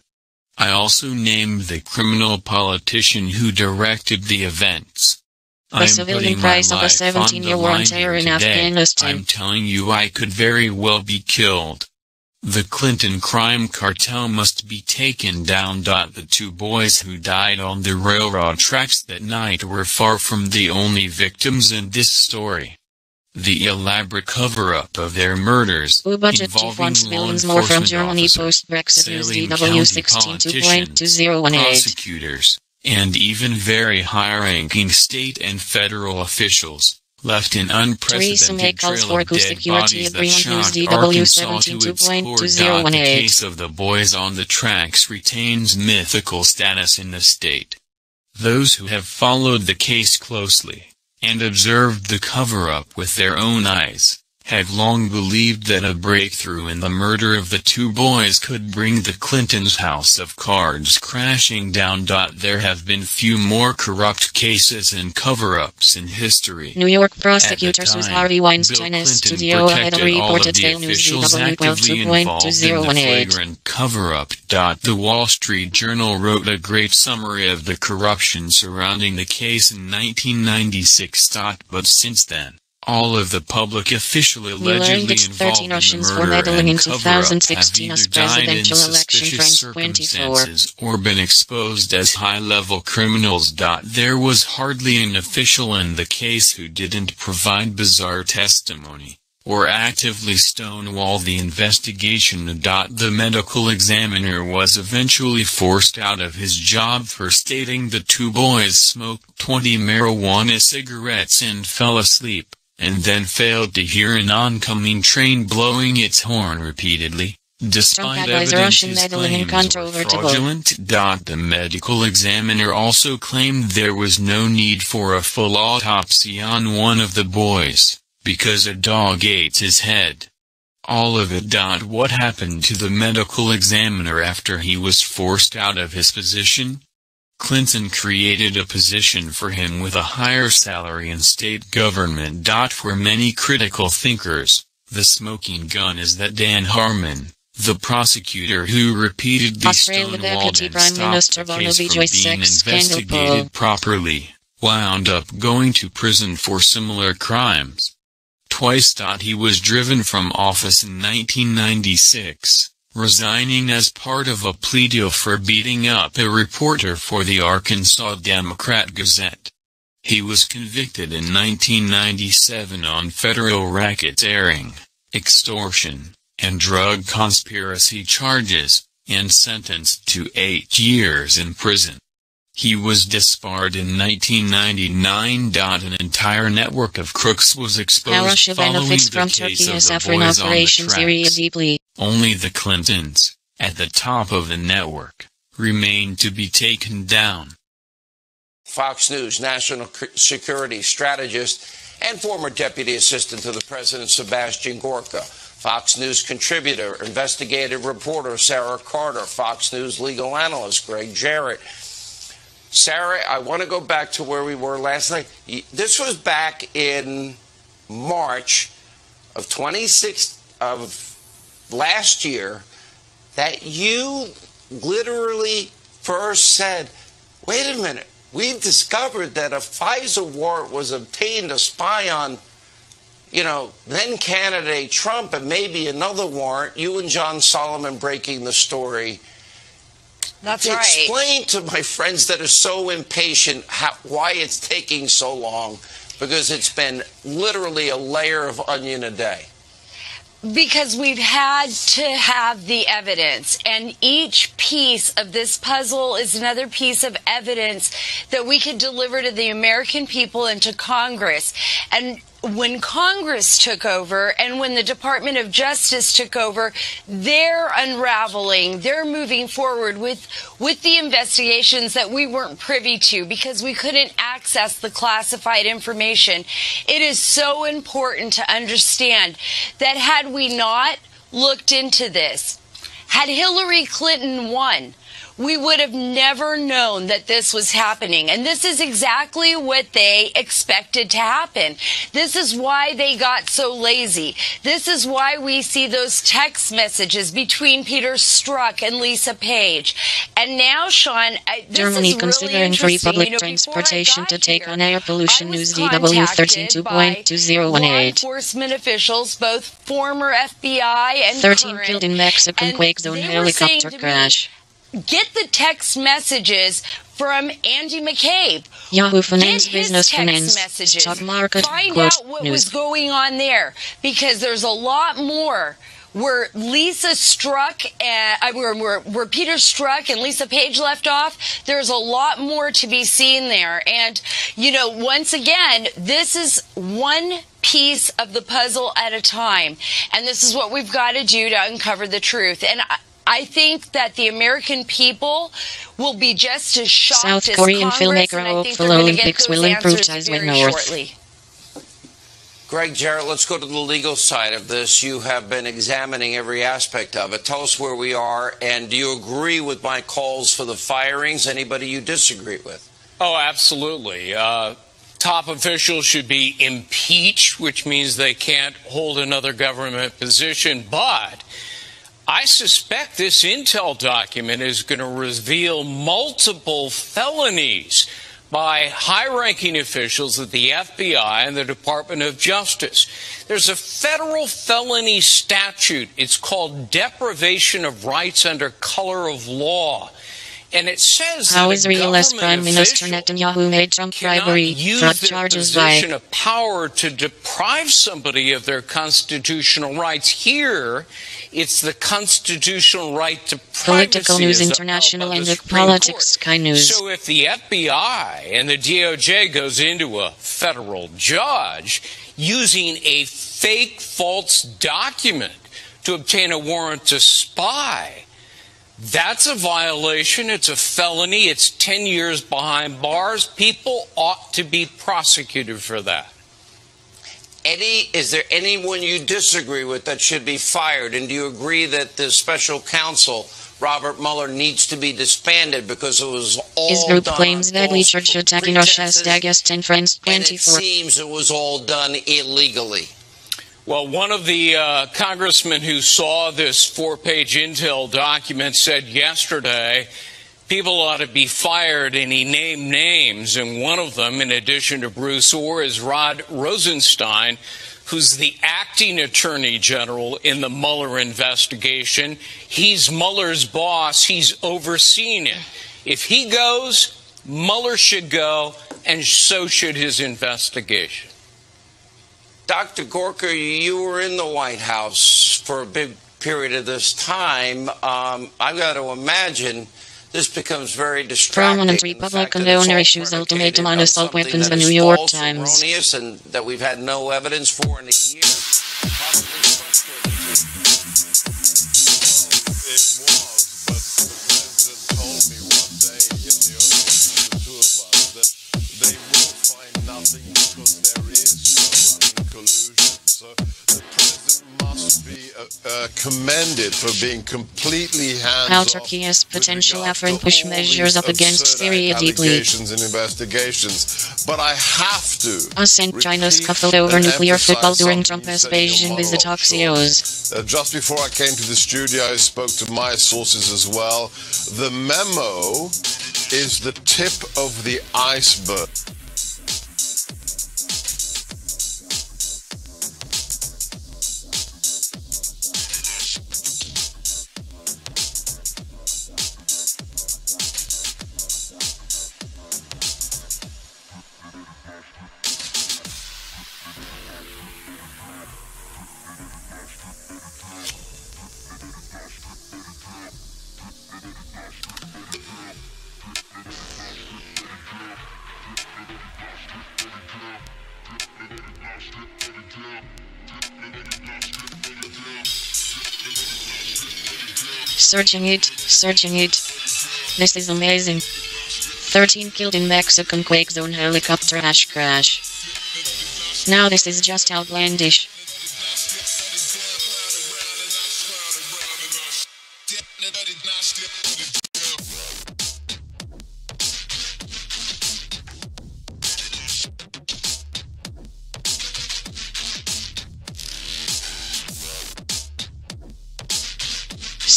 U: I also named the criminal politician who directed the events.
A: The civilian price of a 17-year war on terror in Afghanistan.
U: I'm telling you I could very well be killed. The Clinton crime cartel must be taken down. The 2 boys who died on the railroad tracks that night were far from the only victims in this story. The elaborate cover-up of their murders, involving law enforcement officers, Saline County politicians, prosecutors, and even very high-ranking state and federal officials, left an unprecedented trail of dead bodies that shocked Arkansas to its core. The case of the boys on the tracks retains mythical status in the state. Those who have followed the case closely, and observed the cover-up with their own eyes, had long believed that a breakthrough in the murder of the 2 boys could bring the Clintons' house of cards crashing down. There have been few more corrupt cases and cover-ups in history.
A: New York prosecutors whose Harvey Weinstein's studio had reported Dale News DW12.2018
U: cover-up. The Wall Street Journal wrote a great summary of the corruption surrounding the case in 1996. But since then, all of the public official allegedly involved in the murder and cover-up have either died in suspicious circumstances or been exposed as high-level criminals. There was hardly an official in the case who didn't provide bizarre testimony, or actively stonewall the investigation. The medical examiner was eventually forced out of his job for stating the 2 boys smoked 20 marijuana cigarettes and fell asleep, and then failed to hear an oncoming train blowing its horn repeatedly, despite evidence his claims were fraudulent. The medical examiner also claimed there was no need for a full autopsy on one of the boys, because a dog ate his head. All of it. What happened to the medical examiner after he was forced out of his position? Clinton created a position for him with a higher salary in state government. For many critical thinkers, the smoking gun is that Dan Harmon, the prosecutor who repeatedly stonewalled and stopped the case from being investigated properly, wound up going to prison for similar crimes. Twice. He was driven from office in 1996. Resigning as part of a plea deal for beating up a reporter for the Arkansas Democrat-Gazette. He was convicted in 1997 on federal racketeering, extortion, and drug conspiracy charges, and sentenced to 8 years in prison. He was disbarred in 1999. An entire network of crooks was exposed following the case of the boys on the tracks. Only the Clintons, at the top of the network, remain to be taken down.
B: Fox News national security strategist and former deputy assistant to the president, Sebastian Gorka. Fox News contributor, investigative reporter Sarah Carter. Fox News legal analyst Greg Jarrett. Sarah, I want to go back to where we were last night. This was back in March of last year that you literally first said, wait a minute, we've discovered that a FISA warrant was obtained to spy on, then candidate Trump and maybe another warrant. You and John Solomon breaking the story.
D: That's right.
B: Explain to my friends that are so impatient why it's taking so long, because it's been literally a layer of onion a day.
D: Because we've had to have the evidence, and each piece of this puzzle is another piece of evidence that we could deliver to the American people and to Congress. And when Congress took over and when the Department of Justice took over, they're unraveling, they're moving forward with the investigations that we weren't privy to because we couldn't access the classified information. It is so important to understand that had we not looked into this, had Hillary Clinton won, we would have never known that this was happening. And this is exactly what they expected to happen. This is why they got so lazy. This is why we see those text messages between Peter Strzok and Lisa Page. And now, Sean, this
A: Germany
D: is really
A: considering free
D: interesting.
A: public transportation to take on air pollution. News DW 13.2018.
D: Law enforcement officials, both former FBI and
A: 13
D: current,
A: killed in Mexican quake zone helicopter crash.
D: Get the text messages from Andy McCabe.
A: Yahoo Finance,
D: Get his
A: Business
D: text
A: Finance,
D: messages.
A: Stock Market,
D: Find
A: quote,
D: out what
A: news.
D: was going on there, because there's a lot more where Lisa Strzok, where Peter Strzok and Lisa Page left off. There's a lot more to be seen there. And, you know, once again, this is one piece of the puzzle at a time. And this is what we've got to do to uncover the truth. And I think that the American people will be just as shocked
A: South
D: as
A: Korean
D: Congress,
A: filmmaker
D: and I
A: hope
D: think
A: for
D: they're gonna
A: Olympics
D: get those
A: will improve
D: answers
A: ties with
D: very
A: North.
D: shortly.
B: Greg Jarrett, let's go to the legal side of this. You have been examining every aspect of it. Tell us where we are, and do you agree with my calls for the firings? Anybody you disagree with?
C: Oh, absolutely. Top officials should be impeached, which means they can't hold another government position. But I suspect this intel document is going to reveal multiple felonies by high-ranking officials at the FBI and the Department of Justice. There's a federal felony statute. It's called deprivation of rights under color of law. And it says
A: How
C: that
A: Israel's Prime Minister Netanyahu made Trump bribery, fraud charges by
C: position of power to deprive somebody of their constitutional rights. Here, it's the constitutional right to privacy.
A: Political News
C: as
A: International
C: upheld by
A: and
C: the
A: the
C: Supreme
A: Politics
C: Court.
A: Sky News.
C: So if the FBI and the DOJ goes into a federal judge using a fake false document to obtain a warrant to spy, that's a violation. It's a felony. It's 10 years behind bars. People ought to be prosecuted for that.
B: Eddie, is there anyone you disagree with that should be fired? And do you agree that the special counsel, Robert Mueller, needs to be disbanded because it was all
A: His group
B: done
A: claims
B: on
A: that
B: false
A: church attacking Russia's Dagestan and Friends
B: and it
A: 24.
B: seems it was all done illegally.
C: Well, one of the congressmen who saw this four-page intel document said yesterday people ought to be fired, and he named names. And one of them, in addition to Bruce Orr, is Rod Rosenstein, who's the acting attorney general in the Mueller investigation. He's Mueller's boss. He's overseeing it. If he goes, Mueller should go, and so should his investigation.
B: Dr. Gorka, you were in the White House for a big period of this time. I've got to imagine this becomes very distracting.
A: Prominent Republican donor issues ultimatum on assault weapons. The New York Times.
B: Erroneous and that we've had no evidence for in a year.
E: Commended for being completely hands-off.
A: How Turkey has potential after push measures up against Syria deeply.
E: Allegations and investigations. But I have to.
A: US and China scuffled over nuclear football during Trump's Beijing visit Axios.
E: Just before I came to the studio, I spoke to my sources as well. The memo is the tip of the iceberg.
A: Searching it. This is amazing. 13 killed in Mexican quake zone helicopter crash. Now this is just outlandish.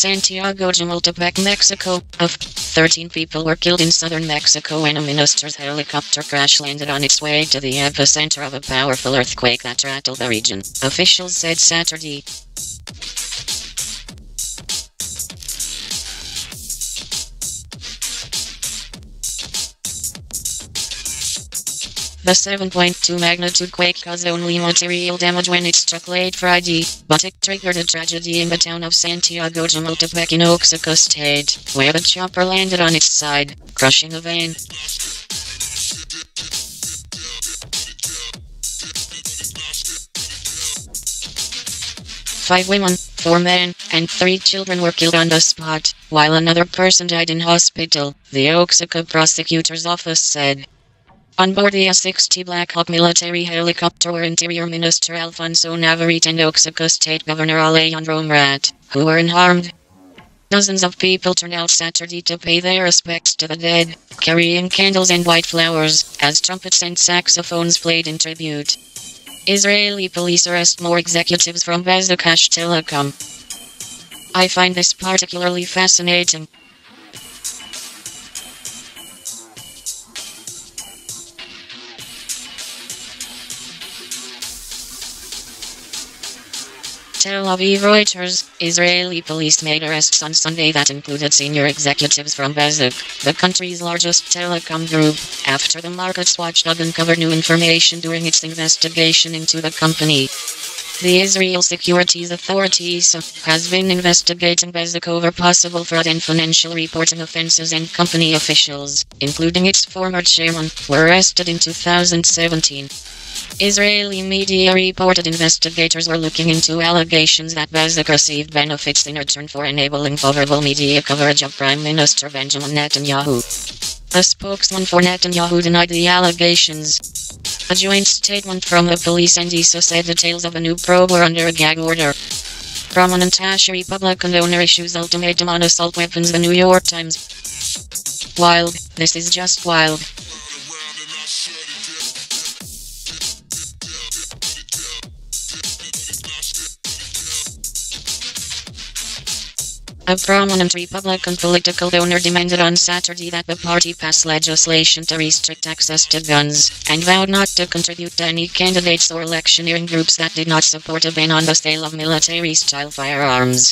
A: Santiago Jamultepec, Mexico. 13 people were killed in southern Mexico when a minister's helicopter crash landed on its way to the epicenter of a powerful earthquake that rattled the region, officials said Saturday. The 7.2 magnitude quake caused only material damage when it struck late Friday, but it triggered a tragedy in the town of Santiago Jamultepec in Oaxaca State, where the chopper landed on its side, crushing a van. Five women, 4 men, and 3 children were killed on the spot, while another person died in hospital, the Oaxaca prosecutor's office said. On board the A-60 Black Hawk military helicopter were Interior Minister Alfonso Navarrete and Oaxaca State Governor Alejandro Murat, who were unharmed. Dozens of people turned out Saturday to pay their respects to the dead, carrying candles and white flowers, as trumpets and saxophones played in tribute. Israeli police arrest more executives from Besiktas Telecom. I find this particularly fascinating. Tel Aviv Reuters, Israeli police made arrests on Sunday that included senior executives from Bezik, the country's largest telecom group, after the market's watchdog uncovered new information during its investigation into the company. The Israel Securities Authorities has been investigating Bezik over possible fraud and financial reporting offenses, and company officials, including its former chairman, were arrested in 2017. Israeli media reported investigators were looking into allegations that Bezik received benefits in return for enabling favorable media coverage of Prime Minister Benjamin Netanyahu. A spokesman for Netanyahu denied the allegations. A joint statement from the police and ISA said details of a new probe were under a gag order. Prominent Hash Republican donor issues ultimatum on assault weapons, the New York Times. Wild, this is just wild. A prominent Republican political donor demanded on Saturday that the party pass legislation to restrict access to guns, and vowed not to contribute to any candidates or electioneering groups that did not support a ban on the sale of military-style firearms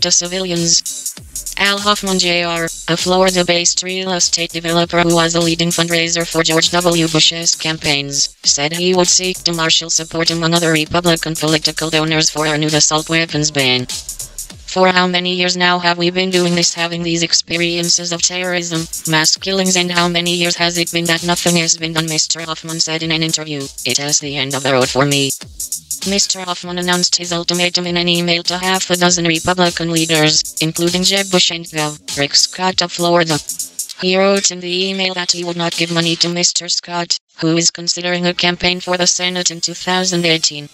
A: to civilians. Al Hoffman Jr., a Florida-based real estate developer who was a leading fundraiser for George W. Bush's campaigns, said he would seek to marshal support among other Republican political donors for a new assault weapons ban. For how many years now have we been doing this, having these experiences of terrorism, mass killings, and how many years has it been that nothing has been done? Mr. Hoffman said in an interview. It is the end of the road for me. Mr. Hoffman announced his ultimatum in an email to half a dozen Republican leaders, including Jeb Bush and Gov. Rick Scott of Florida. He wrote in the email that he would not give money to Mr. Scott, who is considering a campaign for the Senate in 2018.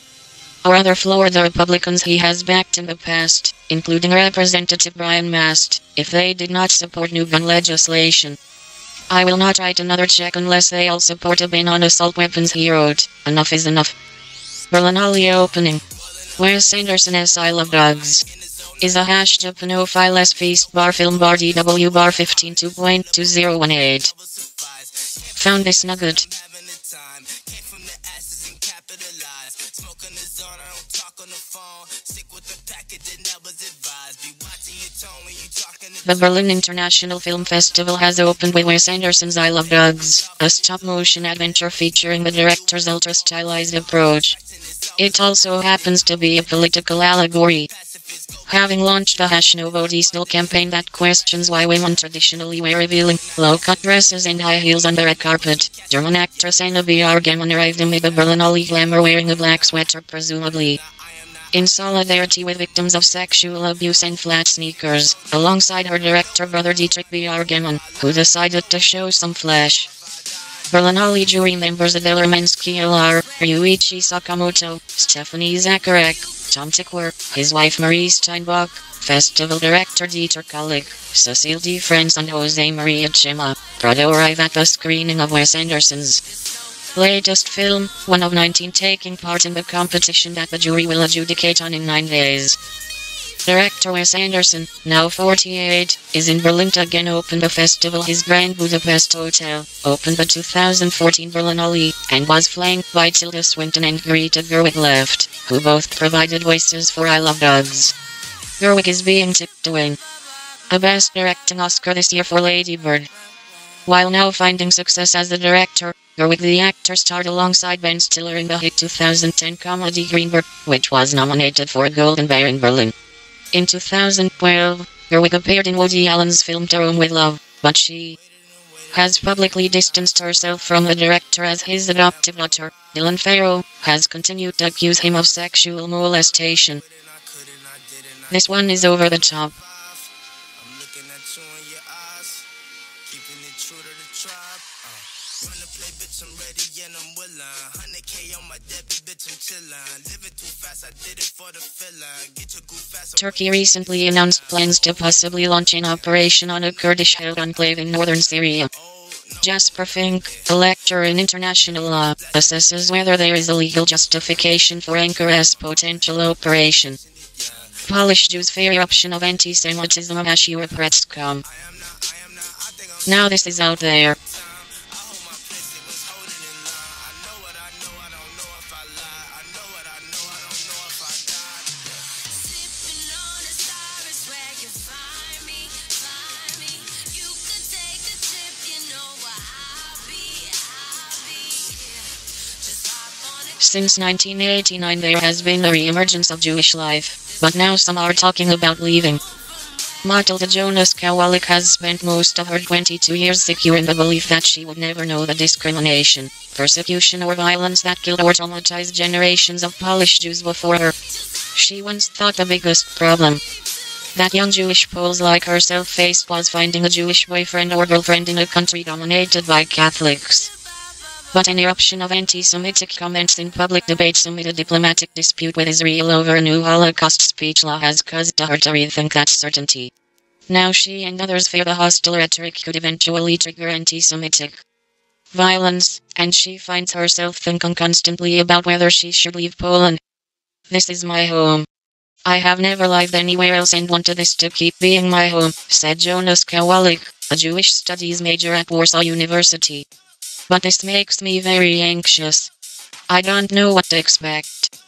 A: Or other Florida Republicans he has backed in the past, including Representative Brian Mast, if they did not support new gun legislation. I will not write another check unless they all support a ban on assault weapons, he wrote. Enough is enough. Berlinale opening. Wes Anderson S. I Love Dogs. Is a hash Japanophile S feast bar film bar DW bar 15.2.2018. Found this nugget. The Berlin International Film Festival has opened with Wes Anderson's I Love Dogs, a stop-motion adventure featuring the director's ultra-stylized approach. It also happens to be a political allegory. Having launched the #Novo Diesel campaign that questions why women traditionally wear revealing, low-cut dresses and high heels on the red carpet, German actress Anna Bjargaman arrived amid the Berlinale glamour wearing a black sweater presumably. In solidarity with victims of sexual abuse and flat sneakers, alongside her director brother Dietrich Bjargeman, who decided to show some flesh. Berlinale jury members Adela Menskilar, Ryuichi Sakamoto, Stephanie Zacharek, Tom Tikwer, his wife Marie Steinbach, festival director Dieter Kulig, Cecile D. France and Jose Maria Chima, Prado arrive at the screening of Wes Anderson's latest film, one of 19 taking part in the competition that the jury will adjudicate on in 9 days. Director Wes Anderson, now 48, is in Berlin to again open the festival. His Grand Budapest Hotel opened the 2014 Berlinale, and was flanked by Tilda Swinton and Greta Gerwig left, who both provided voices for I Love Dogs. Gerwig is being tipped to win a Best Directing Oscar this year for Lady Bird. While now finding success as the director, Gerwig the actor starred alongside Ben Stiller in the hit 2010 comedy Greenberg, which was nominated for a Golden Bear in Berlin. In 2012, Gerwig appeared in Woody Allen's film To Rome with Love, but she has publicly distanced herself from the director as his adoptive daughter, Dylan Farrow, has continued to accuse him of sexual molestation. This one is over the top. Turkey recently announced plans to possibly launch an operation on a Kurdish-held enclave in northern Syria. Jasper Fink, a lecturer in international law, assesses whether there is a legal justification for Ankar's potential operation. Polish Jews fear eruption of anti-Semitism of Ashura Press.com. Now this is out there. Since 1989 there has been a re-emergence of Jewish life, but now some are talking about leaving. Matilda Jonas Kowalik has spent most of her 22 years secure in the belief that she would never know the discrimination, persecution or violence that killed or traumatized generations of Polish Jews before her. She once thought the biggest problem that young Jewish Poles like herself faced was finding a Jewish boyfriend or girlfriend in a country dominated by Catholics. But an eruption of anti-Semitic comments in public debates amid a diplomatic dispute with Israel over a new Holocaust speech law has caused her to rethink that certainty. Now she and others fear the hostile rhetoric could eventually trigger anti-Semitic violence, and she finds herself thinking constantly about whether she should leave Poland. "This is my home. I have never lived anywhere else and wanted this to keep being my home," said Jonas Kowalik, a Jewish studies major at Warsaw University. "But this makes me very anxious. I don't know what to expect."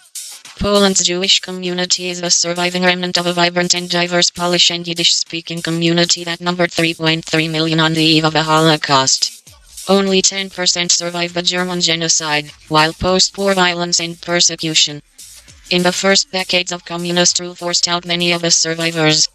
A: Poland's Jewish community is the surviving remnant of a vibrant and diverse Polish and Yiddish-speaking community that numbered 3.3 million on the eve of the Holocaust. Only 10% survived the German genocide, while post-war violence and persecution in the first decades of communist rule forced out many of the survivors.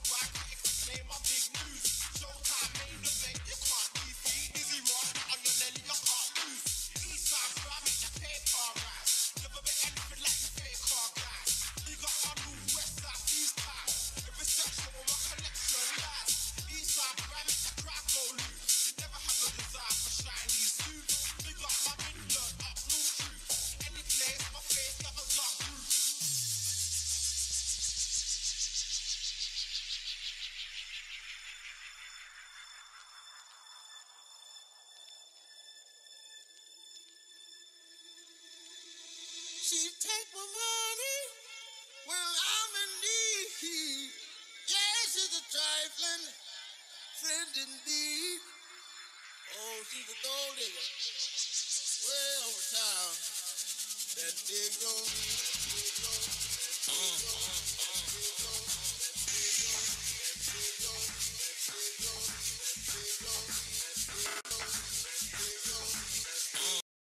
F: She take my money when I'm in need. Yeah, she's a trifling friend indeed. Oh, she's a gold digger. Way over town. That dig on me.